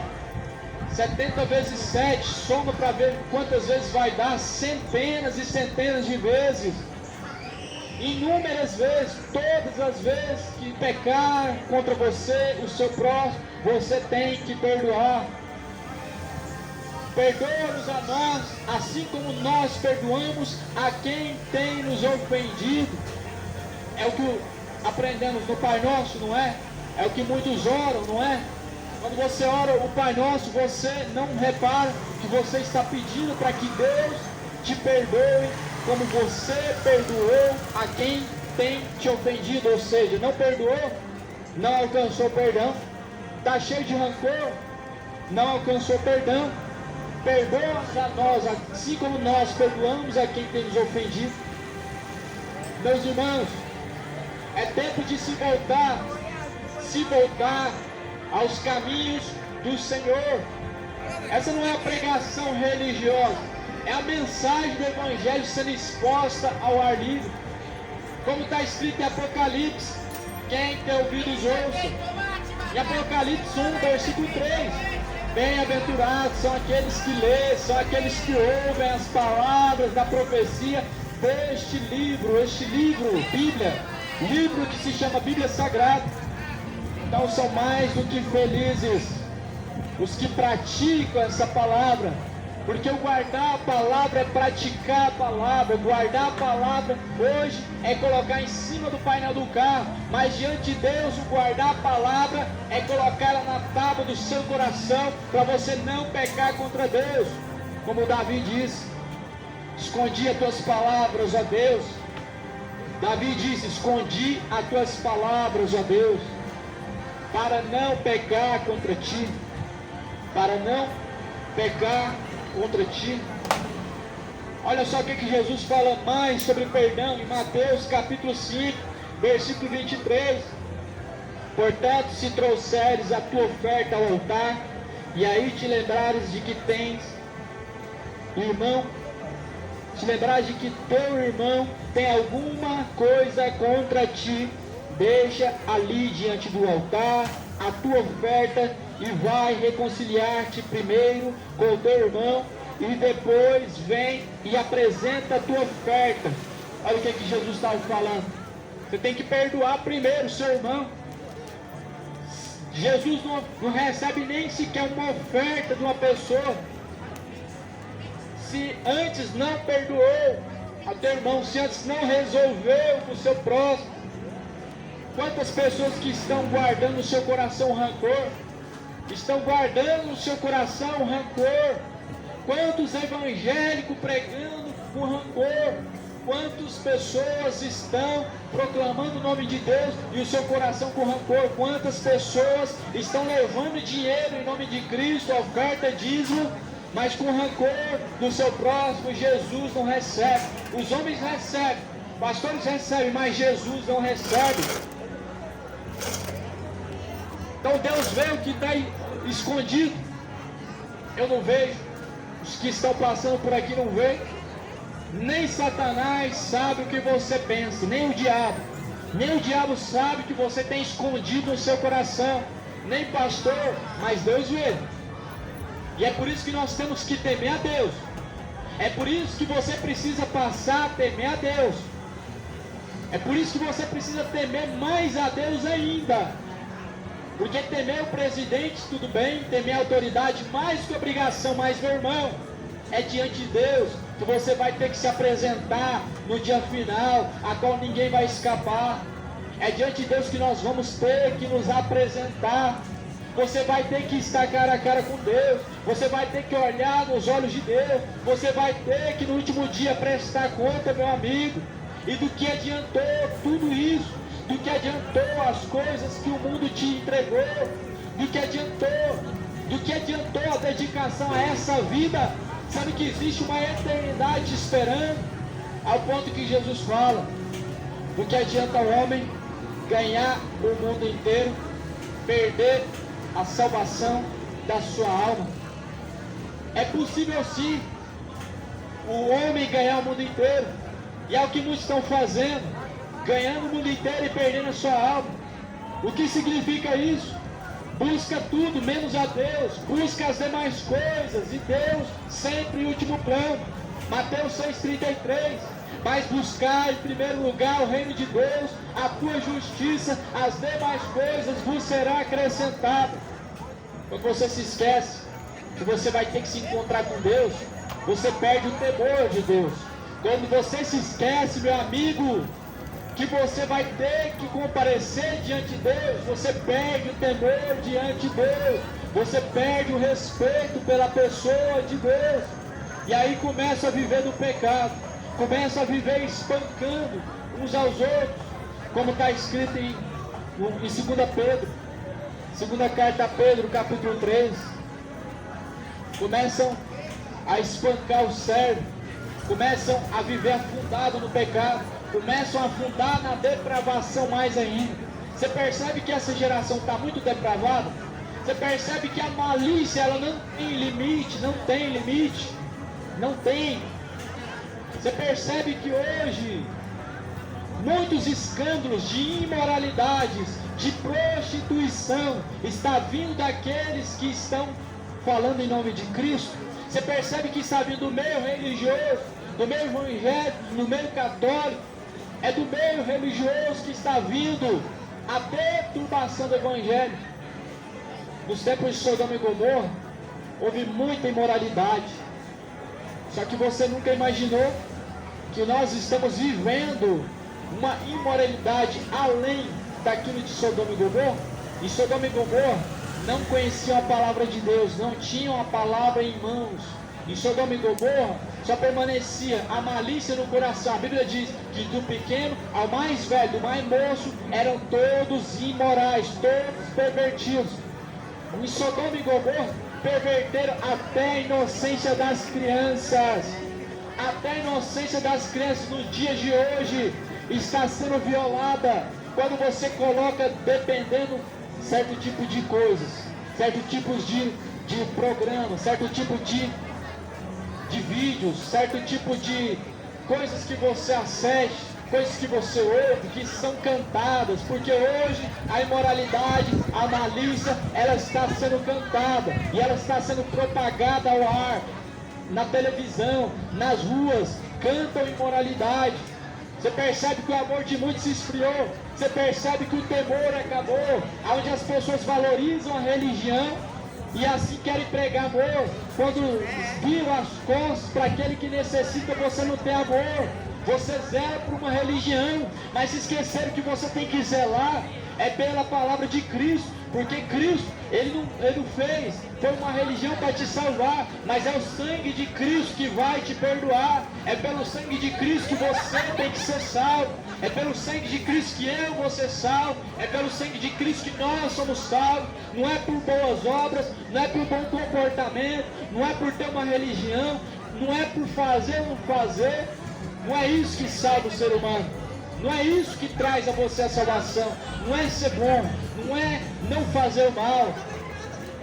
70 vezes 7, soma para ver quantas vezes vai dar. Centenas e centenas de vezes, inúmeras vezes. Todas as vezes que pecar contra você, o seu próximo, você tem que perdoar. Perdoa-nos a nós, assim como nós perdoamos a quem tem nos ofendido. É o que aprendemos no Pai Nosso, não é? É o que muitos oram, não é? Quando você ora o Pai Nosso, você não repara que você está pedindo para que Deus te perdoe como você perdoou a quem tem te ofendido. Ou seja, não perdoou, não alcançou perdão. Está cheio de rancor, não alcançou perdão. Perdoa-nos a nós, assim como nós perdoamos a quem tem nos ofendido. Meus irmãos, é tempo de se voltar aos caminhos do Senhor. Essa não é a pregação religiosa, é a mensagem do Evangelho sendo exposta ao ar livre. Como está escrito em Apocalipse, quem tem ouvidos ouça. Em Apocalipse 1, versículo 3, bem-aventurados são aqueles que lêem, são aqueles que ouvem as palavras da profecia deste livro, Bíblia, livro que se chama Bíblia Sagrada. Então são mais do que felizes os que praticam essa palavra, porque o guardar a palavra é praticar a palavra. Guardar a palavra hoje é colocar em cima do painel do carro, mas diante de Deus o guardar a palavra é colocar ela na tábua do seu coração, para você não pecar contra Deus. Como Davi disse: escondi as tuas palavras, ó Deus. Davi disse: escondi as tuas palavras, ó Deus, para não pecar contra ti, para não pecar contra ti. Olha só o que Jesus fala mais sobre perdão em Mateus capítulo 5, versículo 23. Portanto, se trouxeres a tua oferta ao altar, e aí te lembrares de que tens irmão, se lembrares de que teu irmão tem alguma coisa contra ti, deixa ali diante do altar a tua oferta e vai reconciliar-te primeiro com o teu irmão, e depois vem e apresenta a tua oferta. Olha o que Jesus estava falando. Você tem que perdoar primeiro o seu irmão. Jesus não recebe nem sequer uma oferta de uma pessoa se antes não perdoou a teu irmão, se antes não resolveu com o seu próximo. Quantas pessoas que estão guardando no seu coração rancor, estão guardando no seu coração rancor? Quantos evangélicos pregando com rancor? Quantas pessoas estão proclamando o nome de Deus e o seu coração com rancor? Quantas pessoas estão levando dinheiro em nome de Cristo, oferta, dízimo, mas com rancor do seu próximo? Jesus não recebe. Os homens recebem, pastores recebem, mas Jesus não recebe. Então Deus vê o que está escondido. Eu não vejo, os que estão passando por aqui não veem. Nem Satanás sabe o que você pensa, nem o diabo. Nem o diabo sabe o que você tem escondido no seu coração. Nem pastor, mas Deus vê. E é por isso que nós temos que temer a Deus. É por isso que você precisa passar a temer a Deus. É por isso que você precisa temer mais a Deus ainda. Porque temer o presidente, tudo bem, temer a autoridade, mais que obrigação, mas meu irmão, é diante de Deus que você vai ter que se apresentar no dia final, a qual ninguém vai escapar. É diante de Deus que nós vamos ter que nos apresentar. Você vai ter que estar cara a cara com Deus. Você vai ter que olhar nos olhos de Deus. Você vai ter que no último dia prestar conta, meu amigo. E do que adiantou tudo isso? Do que adiantou as coisas que o mundo te entregou? Do que adiantou a dedicação a essa vida? Sabe que existe uma eternidade te esperando? Ao ponto que Jesus fala: do que adianta o homem ganhar o mundo inteiro, perder a salvação da sua alma. É possível sim o homem ganhar o mundo inteiro, e é o que muitos estão fazendo, ganhando o mundo inteiro e perdendo a sua alma. O que significa isso? Busca tudo menos a Deus, busca as demais coisas, e Deus sempre em último plano. Mateus 6,33, mas buscar em primeiro lugar o reino de Deus, a tua justiça, as demais coisas vos será acrescentada. Quando você se esquece que você vai ter que se encontrar com Deus, você perde o temor de Deus. Quando você se esquece, meu amigo, que você vai ter que comparecer diante de Deus, você perde o temor diante de Deus, você perde o respeito pela pessoa de Deus, e aí começa a viver no pecado, começa a viver espancando uns aos outros, como está escrito em 2 Pedro, segunda carta a Pedro, capítulo 3, começam a espancar o servo, começam a viver afundado no pecado, começam a afundar na depravação mais ainda. Você percebe que essa geração está muito depravada? Você percebe que a malícia, ela não tem limite, não tem limite, não tem. Você percebe que hoje muitos escândalos de imoralidades, de prostituição, está vindo daqueles que estão falando em nome de Cristo. Você percebe que está vindo do meio religioso, do meio evangélico, do meio católico, é do meio religioso que está vindo a perturbação do evangelho. Nos tempos de Sodoma e Gomorra, houve muita imoralidade. Só que você nunca imaginou que nós estamos vivendo uma imoralidade além daquilo de Sodoma e Gomorra. Em Sodoma e Gomorra não conheciam a palavra de Deus, não tinham a palavra em mãos. Em Sodoma e Gomorra só permanecia a malícia no coração. A Bíblia diz que do pequeno ao mais velho, do mais moço, eram todos imorais, todos pervertidos. Em Sodoma e Gomorra perverteram até a inocência das crianças. Até a inocência das crianças nos dias de hoje está sendo violada quando você coloca, dependendo, certo tipo de coisas, certo tipos de programas, certo tipo de vídeos, certo tipo de coisas que você acesse, coisas que você ouve, que são cantadas, porque hoje a imoralidade, a malícia, ela está sendo cantada, e ela está sendo propagada ao ar, na televisão, nas ruas, cantam imoralidade. Você percebe que o amor de muitos se esfriou, você percebe que o temor acabou, onde as pessoas valorizam a religião, e assim querem pregar amor, quando viram as costas para aquele que necessita, você não tem amor. Você zela por uma religião, mas se esqueceram que você tem que zelar é pela palavra de Cristo, porque Cristo, Ele não fez, foi uma religião para te salvar, mas é o sangue de Cristo que vai te perdoar, é pelo sangue de Cristo que você tem que ser salvo, é pelo sangue de Cristo que eu vou ser salvo, é pelo sangue de Cristo que nós somos salvos, não é por boas obras, não é por bom comportamento, não é por ter uma religião, não é por fazer ou não fazer. Não é isso que salva o ser humano, não é isso que traz a você a salvação, não é ser bom, não é não fazer o mal.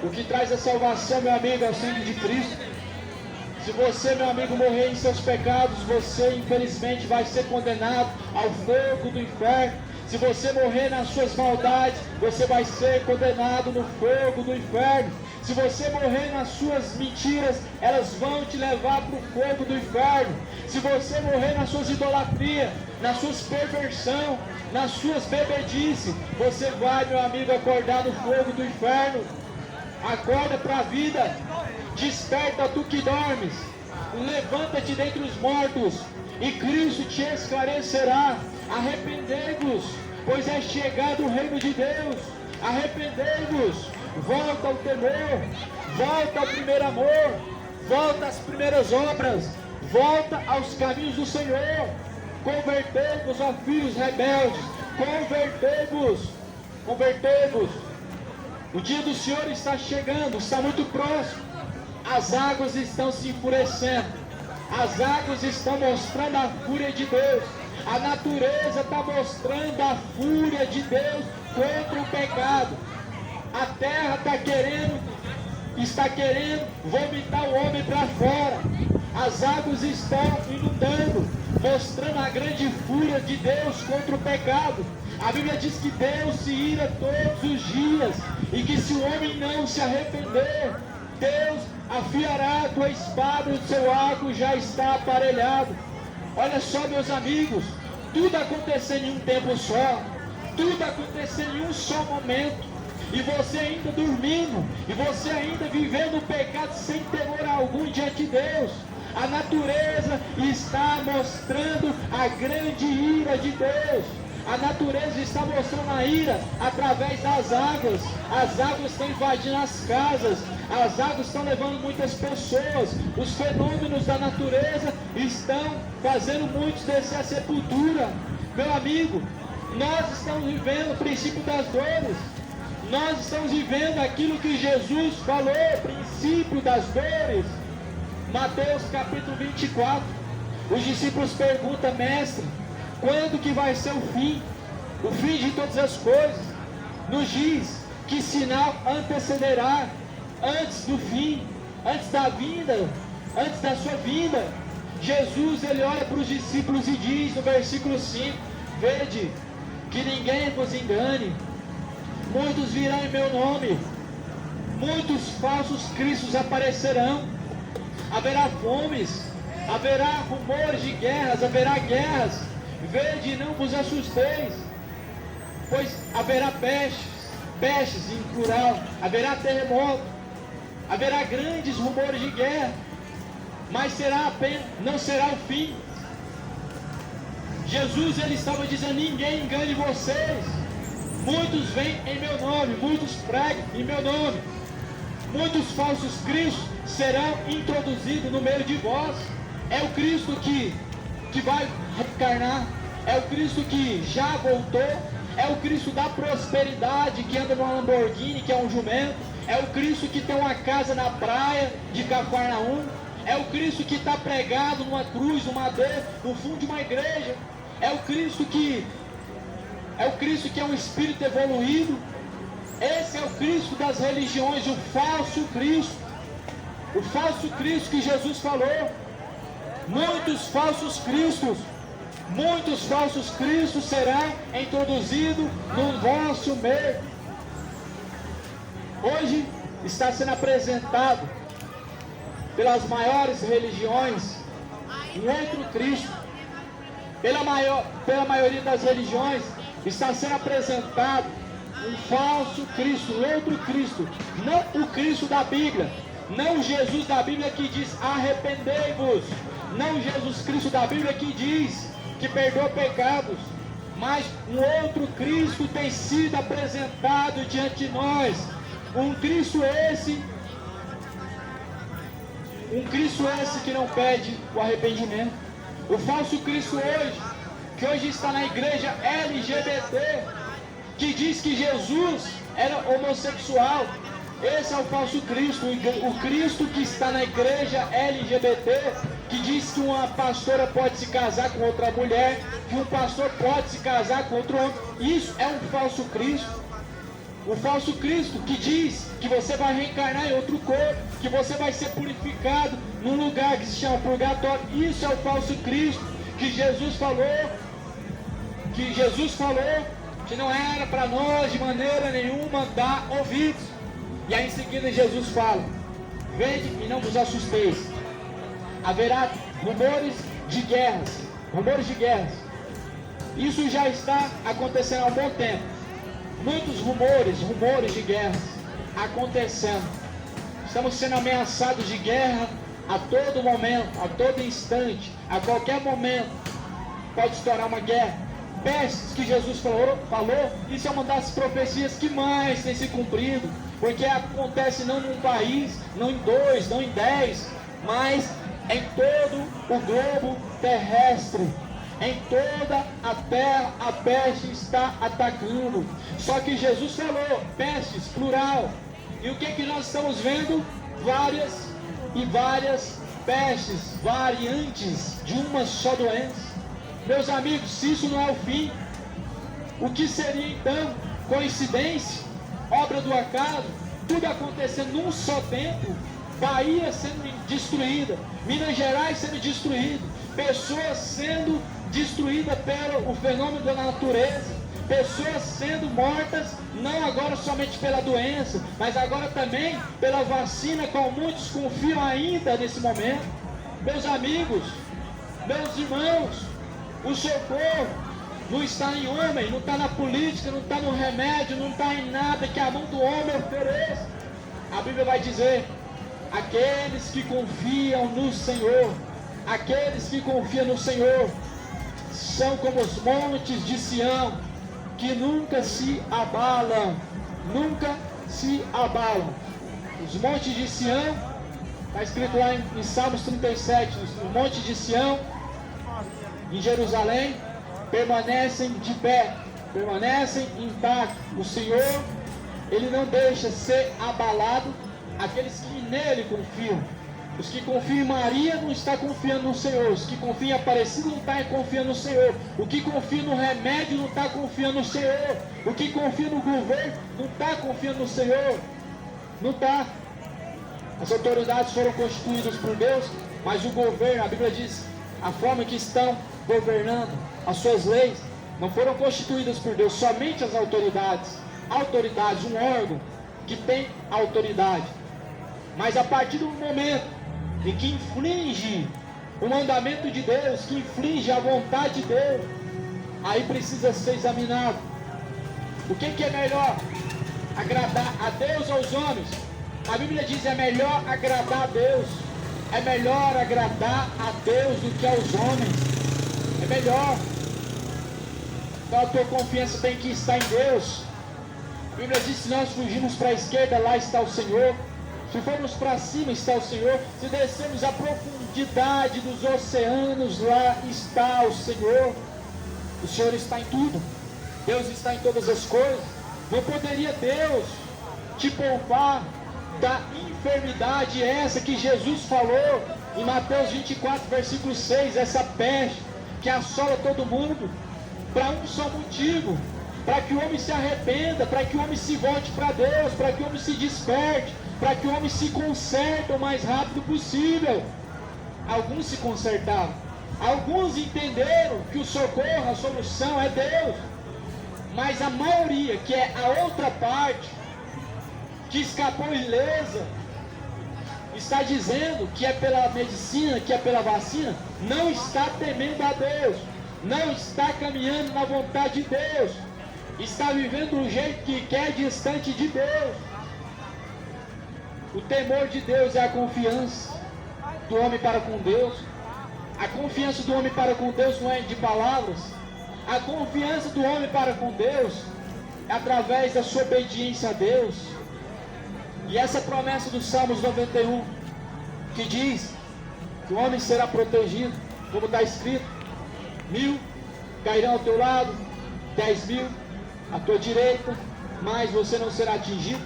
O que traz a salvação, meu amigo, é o sangue de Cristo. Se você, meu amigo, morrer em seus pecados, você infelizmente vai ser condenado ao fogo do inferno. Se você morrer nas suas maldades, você vai ser condenado no fogo do inferno. Se você morrer nas suas mentiras, elas vão te levar para o fogo do inferno. Se você morrer nas suas idolatrias, nas suas perversões, nas suas bebedices, você vai, meu amigo, acordar no fogo do inferno. Acorda para a vida, desperta tu que dormes, levanta-te dentre os mortos, e Cristo te esclarecerá. Arrependei-vos, pois é chegado o reino de Deus. Arrependei-vos, volta ao temor, volta ao primeiro amor, volta às primeiras obras, volta aos caminhos do Senhor. Convertei-vos, ó filhos rebeldes, convertei-vos, convertei-vos. O dia do Senhor está chegando, está muito próximo. As águas estão se enfurecendo, as águas estão mostrando a fúria de Deus. A natureza está mostrando a fúria de Deus contra o pecado. A terra está querendo vomitar o homem para fora. As águas estão inundando, mostrando a grande fúria de Deus contra o pecado. A Bíblia diz que Deus se ira todos os dias e que se o homem não se arrepender, Deus afiará a tua espada e o seu arco já está aparelhado. Olha só, meus amigos, tudo acontecendo em um tempo só, tudo acontecendo em um só momento. E você ainda dormindo, e você ainda vivendo o pecado sem temor algum diante de Deus. A natureza está mostrando a grande ira de Deus. A natureza está mostrando a ira através das águas. As águas estão invadindo as casas, as águas estão levando muitas pessoas. Os fenômenos da natureza estão fazendo muitos descer a sepultura. Meu amigo, nós estamos vivendo o princípio das dores. Nós estamos vivendo aquilo que Jesus falou, princípio das dores. Mateus capítulo 24. Os discípulos perguntam: mestre, quando que vai ser o fim de todas as coisas? Nos diz que sinal antecederá antes do fim, antes da vinda, antes da sua vinda. Jesus, ele olha para os discípulos e diz no versículo 5: vede que ninguém vos engane. Muitos virão em meu nome, muitos falsos cristos aparecerão, haverá fomes, haverá rumores de guerras, haverá guerras. Vede e não vos assusteis, pois haverá pestes em plural, haverá terremoto, haverá grandes rumores de guerra, mas não será o fim. Jesus, ele estava dizendo: ninguém engane vocês. Muitos vêm em meu nome, muitos pregam em meu nome, muitos falsos cristos serão introduzidos no meio de vós. É o Cristo que vai reencarnar, é o Cristo que já voltou, é o Cristo da prosperidade que anda numa Lamborghini, que é um jumento, é o Cristo que tem uma casa na praia de Cafarnaum, é o Cristo que está pregado numa cruz, no madeiro, no fundo de uma igreja, é o Cristo que é um espírito evoluído. Esse é o Cristo das religiões, o falso Cristo que Jesus falou. Muitos falsos cristos serão introduzidos no vosso meio. Hoje está sendo apresentado pelas maiores religiões um outro Cristo. Pela maioria das religiões está sendo apresentado um falso Cristo, um outro Cristo, não o Cristo da Bíblia, não o Jesus da Bíblia que diz arrependei-vos, não o Jesus Cristo da Bíblia que diz que perdoa pecados, mas um outro Cristo tem sido apresentado diante de nós. Um Cristo esse que não pede o arrependimento. O falso Cristo que hoje está na igreja LGBT, que diz que Jesus era homossexual. Esse é o falso Cristo, o Cristo que está na igreja LGBT, que diz que uma pastora pode se casar com outra mulher, que um pastor pode se casar com outro homem. Isso é um falso Cristo. O falso Cristo que diz que você vai reencarnar em outro corpo, que você vai ser purificado num lugar que se chama purgatório. Isso é o falso Cristo que Jesus falou que não era para nós de maneira nenhuma dar ouvidos. E aí em seguida Jesus fala: vede e não vos assusteis, haverá rumores de guerras. Isso já está acontecendo há um bom tempo. Muitos rumores de guerras acontecendo. Estamos sendo ameaçados de guerra a todo momento, a todo instante, a qualquer momento pode estourar uma guerra. Pestes que Jesus falou, isso é uma das profecias que mais tem se cumprido, porque acontece não num país, não em 2, não em 10, mas em todo o globo terrestre. Em toda a terra a peste está atacando. Só que Jesus falou pestes, plural. E o que nós estamos vendo? Várias pestes, variantes de uma só doença. Meus amigos, se isso não é o fim, o que seria então coincidência, obra do acaso, tudo acontecendo num só tempo? Bahia sendo destruída, Minas Gerais sendo destruída, pessoas sendo destruídas pelo fenômeno da natureza, pessoas sendo mortas, não agora somente pela doença, mas agora também pela vacina, qual muitos confiam ainda nesse momento. Meus amigos, meus irmãos, o socorro não está em homem, não está na política, não está no remédio, não está em nada que a mão do homem ofereça. A Bíblia vai dizer: aqueles que confiam no Senhor, aqueles que confiam no Senhor, são como os montes de Sião, que nunca se abalam, nunca se abalam. Os montes de Sião, está escrito lá em Salmos 37, os montes de Sião, em Jerusalém, permanecem de pé, permanecem intactos. O Senhor, Ele não deixa ser abalado aqueles que nele confiam. Os que confiam em Maria não estão confiando no Senhor. Os que confiam em Aparecida não estão confiando no Senhor. O que confia no remédio não está confiando no Senhor. O que confia no governo não está confiando no Senhor. Não está. As autoridades foram constituídas por Deus, mas o governo, a Bíblia diz, a forma que estão governando, as suas leis, não foram constituídas por Deus, somente as autoridades. Autoridades, um órgão que tem autoridade. Mas a partir do momento em que infringe o mandamento de Deus, que infringe a vontade de Deus, aí precisa ser examinado. O que é melhor? Agradar a Deus ou aos homens? A Bíblia diz: é melhor agradar a Deus. É melhor agradar a Deus do que aos homens. É melhor. Então a tua confiança tem que estar em Deus. A Bíblia diz: se nós fugirmos para a esquerda, lá está o Senhor. Se formos para cima, está o Senhor. Se descermos a profundidade dos oceanos, lá está o Senhor. O Senhor está em tudo. Deus está em todas as coisas. Não poderia Deus te poupar da enfermidade essa que Jesus falou em Mateus 24, versículo 6, essa peste que assola todo mundo, para um só motivo: para que o homem se arrependa, para que o homem se volte para Deus, para que o homem se desperte, para que o homem se conserte o mais rápido possível. Alguns se consertaram, alguns entenderam que o socorro, a solução é Deus, mas a maioria, que é a outra parte, que escapou ilesa, está dizendo que é pela medicina, que é pela vacina, não está temendo a Deus, não está caminhando na vontade de Deus, está vivendo do jeito que quer, distante de Deus. O temor de Deus é a confiança do homem para com Deus. A confiança do homem para com Deus não é de palavras. A confiança do homem para com Deus é através da sua obediência a Deus. E essa promessa do Salmos 91, que diz que o homem será protegido, como está escrito: 1000 cairão ao teu lado, 10.000 à tua direita, mas você não será atingido.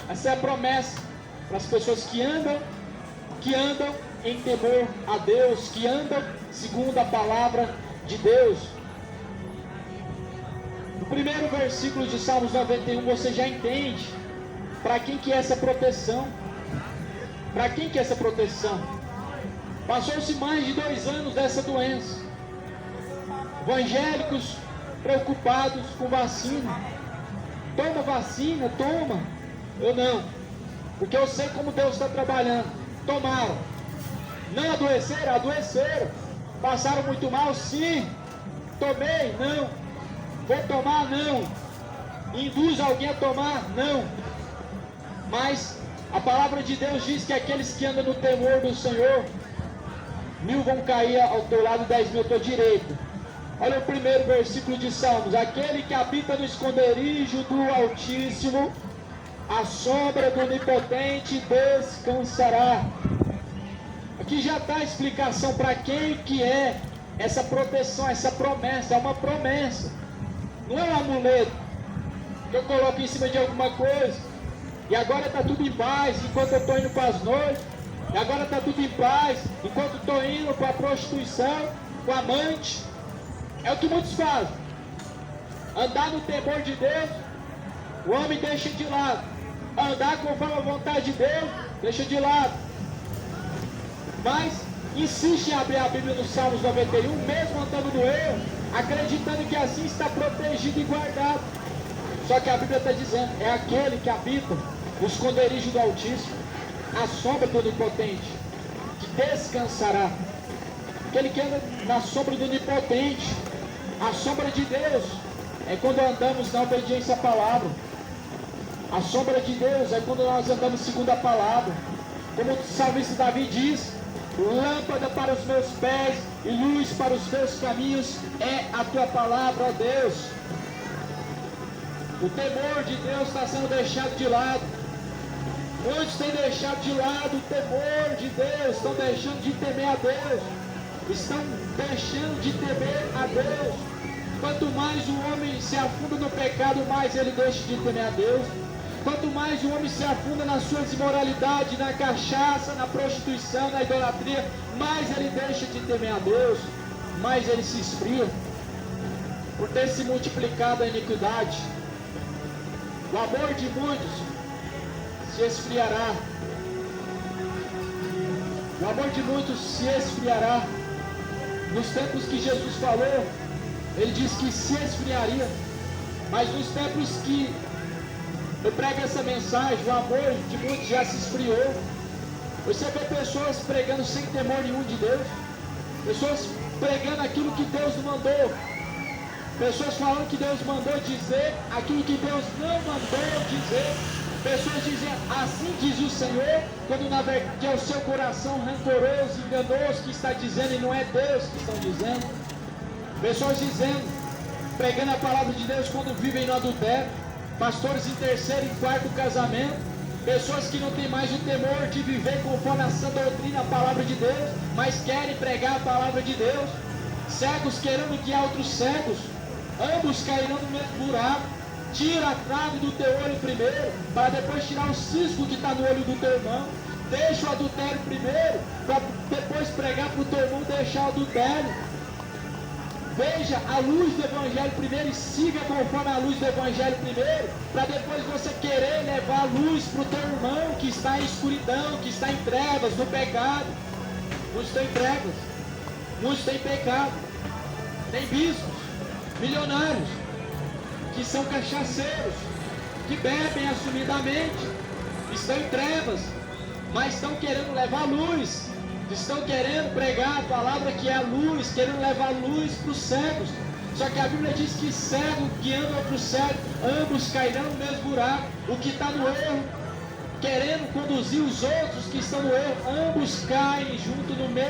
Essa é a promessa para as pessoas que andam em temor a Deus, que andam segundo a palavra de Deus. No primeiro versículo de Salmos 91 você já entende para quem que é essa proteção. Para quem que é essa proteção? Passou-se mais de 2 anos dessa doença. Evangélicos preocupados com vacina. Toma vacina, toma. Eu não, porque eu sei como Deus está trabalhando. Tomaram. Não adoeceram? Adoeceram. Passaram muito mal? Sim. Tomei? Não. Vou tomar? Não. Induz alguém a tomar? Não. Mas a palavra de Deus diz que aqueles que andam no temor do Senhor, 1000 vão cair ao teu lado, 10.000 à tua direita. Olha o primeiro versículo de Salmos: aquele que habita no esconderijo do Altíssimo, a sombra do Onipotente descansará. Aqui já está a explicação para quem que é essa proteção, essa promessa. É uma promessa, não é um amuleto que eu coloco em cima de alguma coisa e agora está tudo em paz enquanto eu estou indo para as noites, e agora está tudo em paz enquanto estou indo para a prostituição, com a amante. É o que muitos fazem. Andar no temor de Deus, o homem deixa de lado. Andar conforme a vontade de Deus, deixa de lado. Mas insiste em abrir a Bíblia no Salmos 91, mesmo andando no erro, acreditando que assim está protegido e guardado. Só que a Bíblia está dizendo, é aquele que habita o esconderijo do Altíssimo, a sombra do Onipotente, que descansará. Aquele que anda na sombra do Onipotente, a sombra de Deus, é quando andamos na obediência à palavra. A sombra de Deus é quando nós andamos segundo a palavra. Como o salmista Davi diz, lâmpada para os meus pés e luz para os meus caminhos é a tua palavra, ó Deus. O temor de Deus está sendo deixado de lado. Muitos têm deixado de lado o temor de Deus, estão deixando de temer a Deus, estão deixando de temer a Deus. Quanto mais o homem se afunda no pecado, mais ele deixa de temer a Deus. Quanto mais o homem se afunda nas suas imoralidades, na cachaça, na prostituição, na idolatria, mais ele deixa de temer a Deus, mais ele se esfria, por ter se multiplicado a iniquidade. O amor de muitos se esfriará. O amor de muitos se esfriará. Nos tempos que Jesus falou, ele disse que se esfriaria. Mas nos tempos que eu prego essa mensagem, o amor de muitos já se esfriou. Você vê pessoas pregando sem temor nenhum de Deus. Pessoas pregando aquilo que Deus não mandou. Pessoas falando que Deus mandou dizer aquilo que Deus não mandou dizer. Pessoas dizem, assim diz o Senhor, quando na verdade é o seu coração rancoroso, enganoso que está dizendo e não é Deus que estão dizendo. Pessoas dizendo, pregando a palavra de Deus quando vivem no adultério. Pastores em terceiro e quarto casamento. Pessoas que não têm mais o temor de viver conforme a sã doutrina, a palavra de Deus, mas querem pregar a palavra de Deus. Cegos querendo guiar outros cegos. Ambos cairão no mesmo buraco. Tira a trave do teu olho primeiro, para depois tirar o cisco que está no olho do teu irmão. Deixa o adultério primeiro, para depois pregar para o teu irmão deixar o adultério. Veja a luz do Evangelho primeiro e siga conforme a luz do Evangelho primeiro, para depois você querer levar a luz para o teu irmão que está em escuridão, que está em trevas, no pecado. Muitos estão em trevas, muitos têm pecado. Tem bispos, milionários, que são cachaceiros, que bebem assumidamente, estão em trevas, mas estão querendo levar luz, estão querendo pregar a palavra que é a luz, querendo levar luz para os cegos. Só que a Bíblia diz que cego guiando outro cego, ambos cairão no mesmo buraco. O que está no erro, querendo conduzir os outros que estão no erro, ambos caem junto no mesmo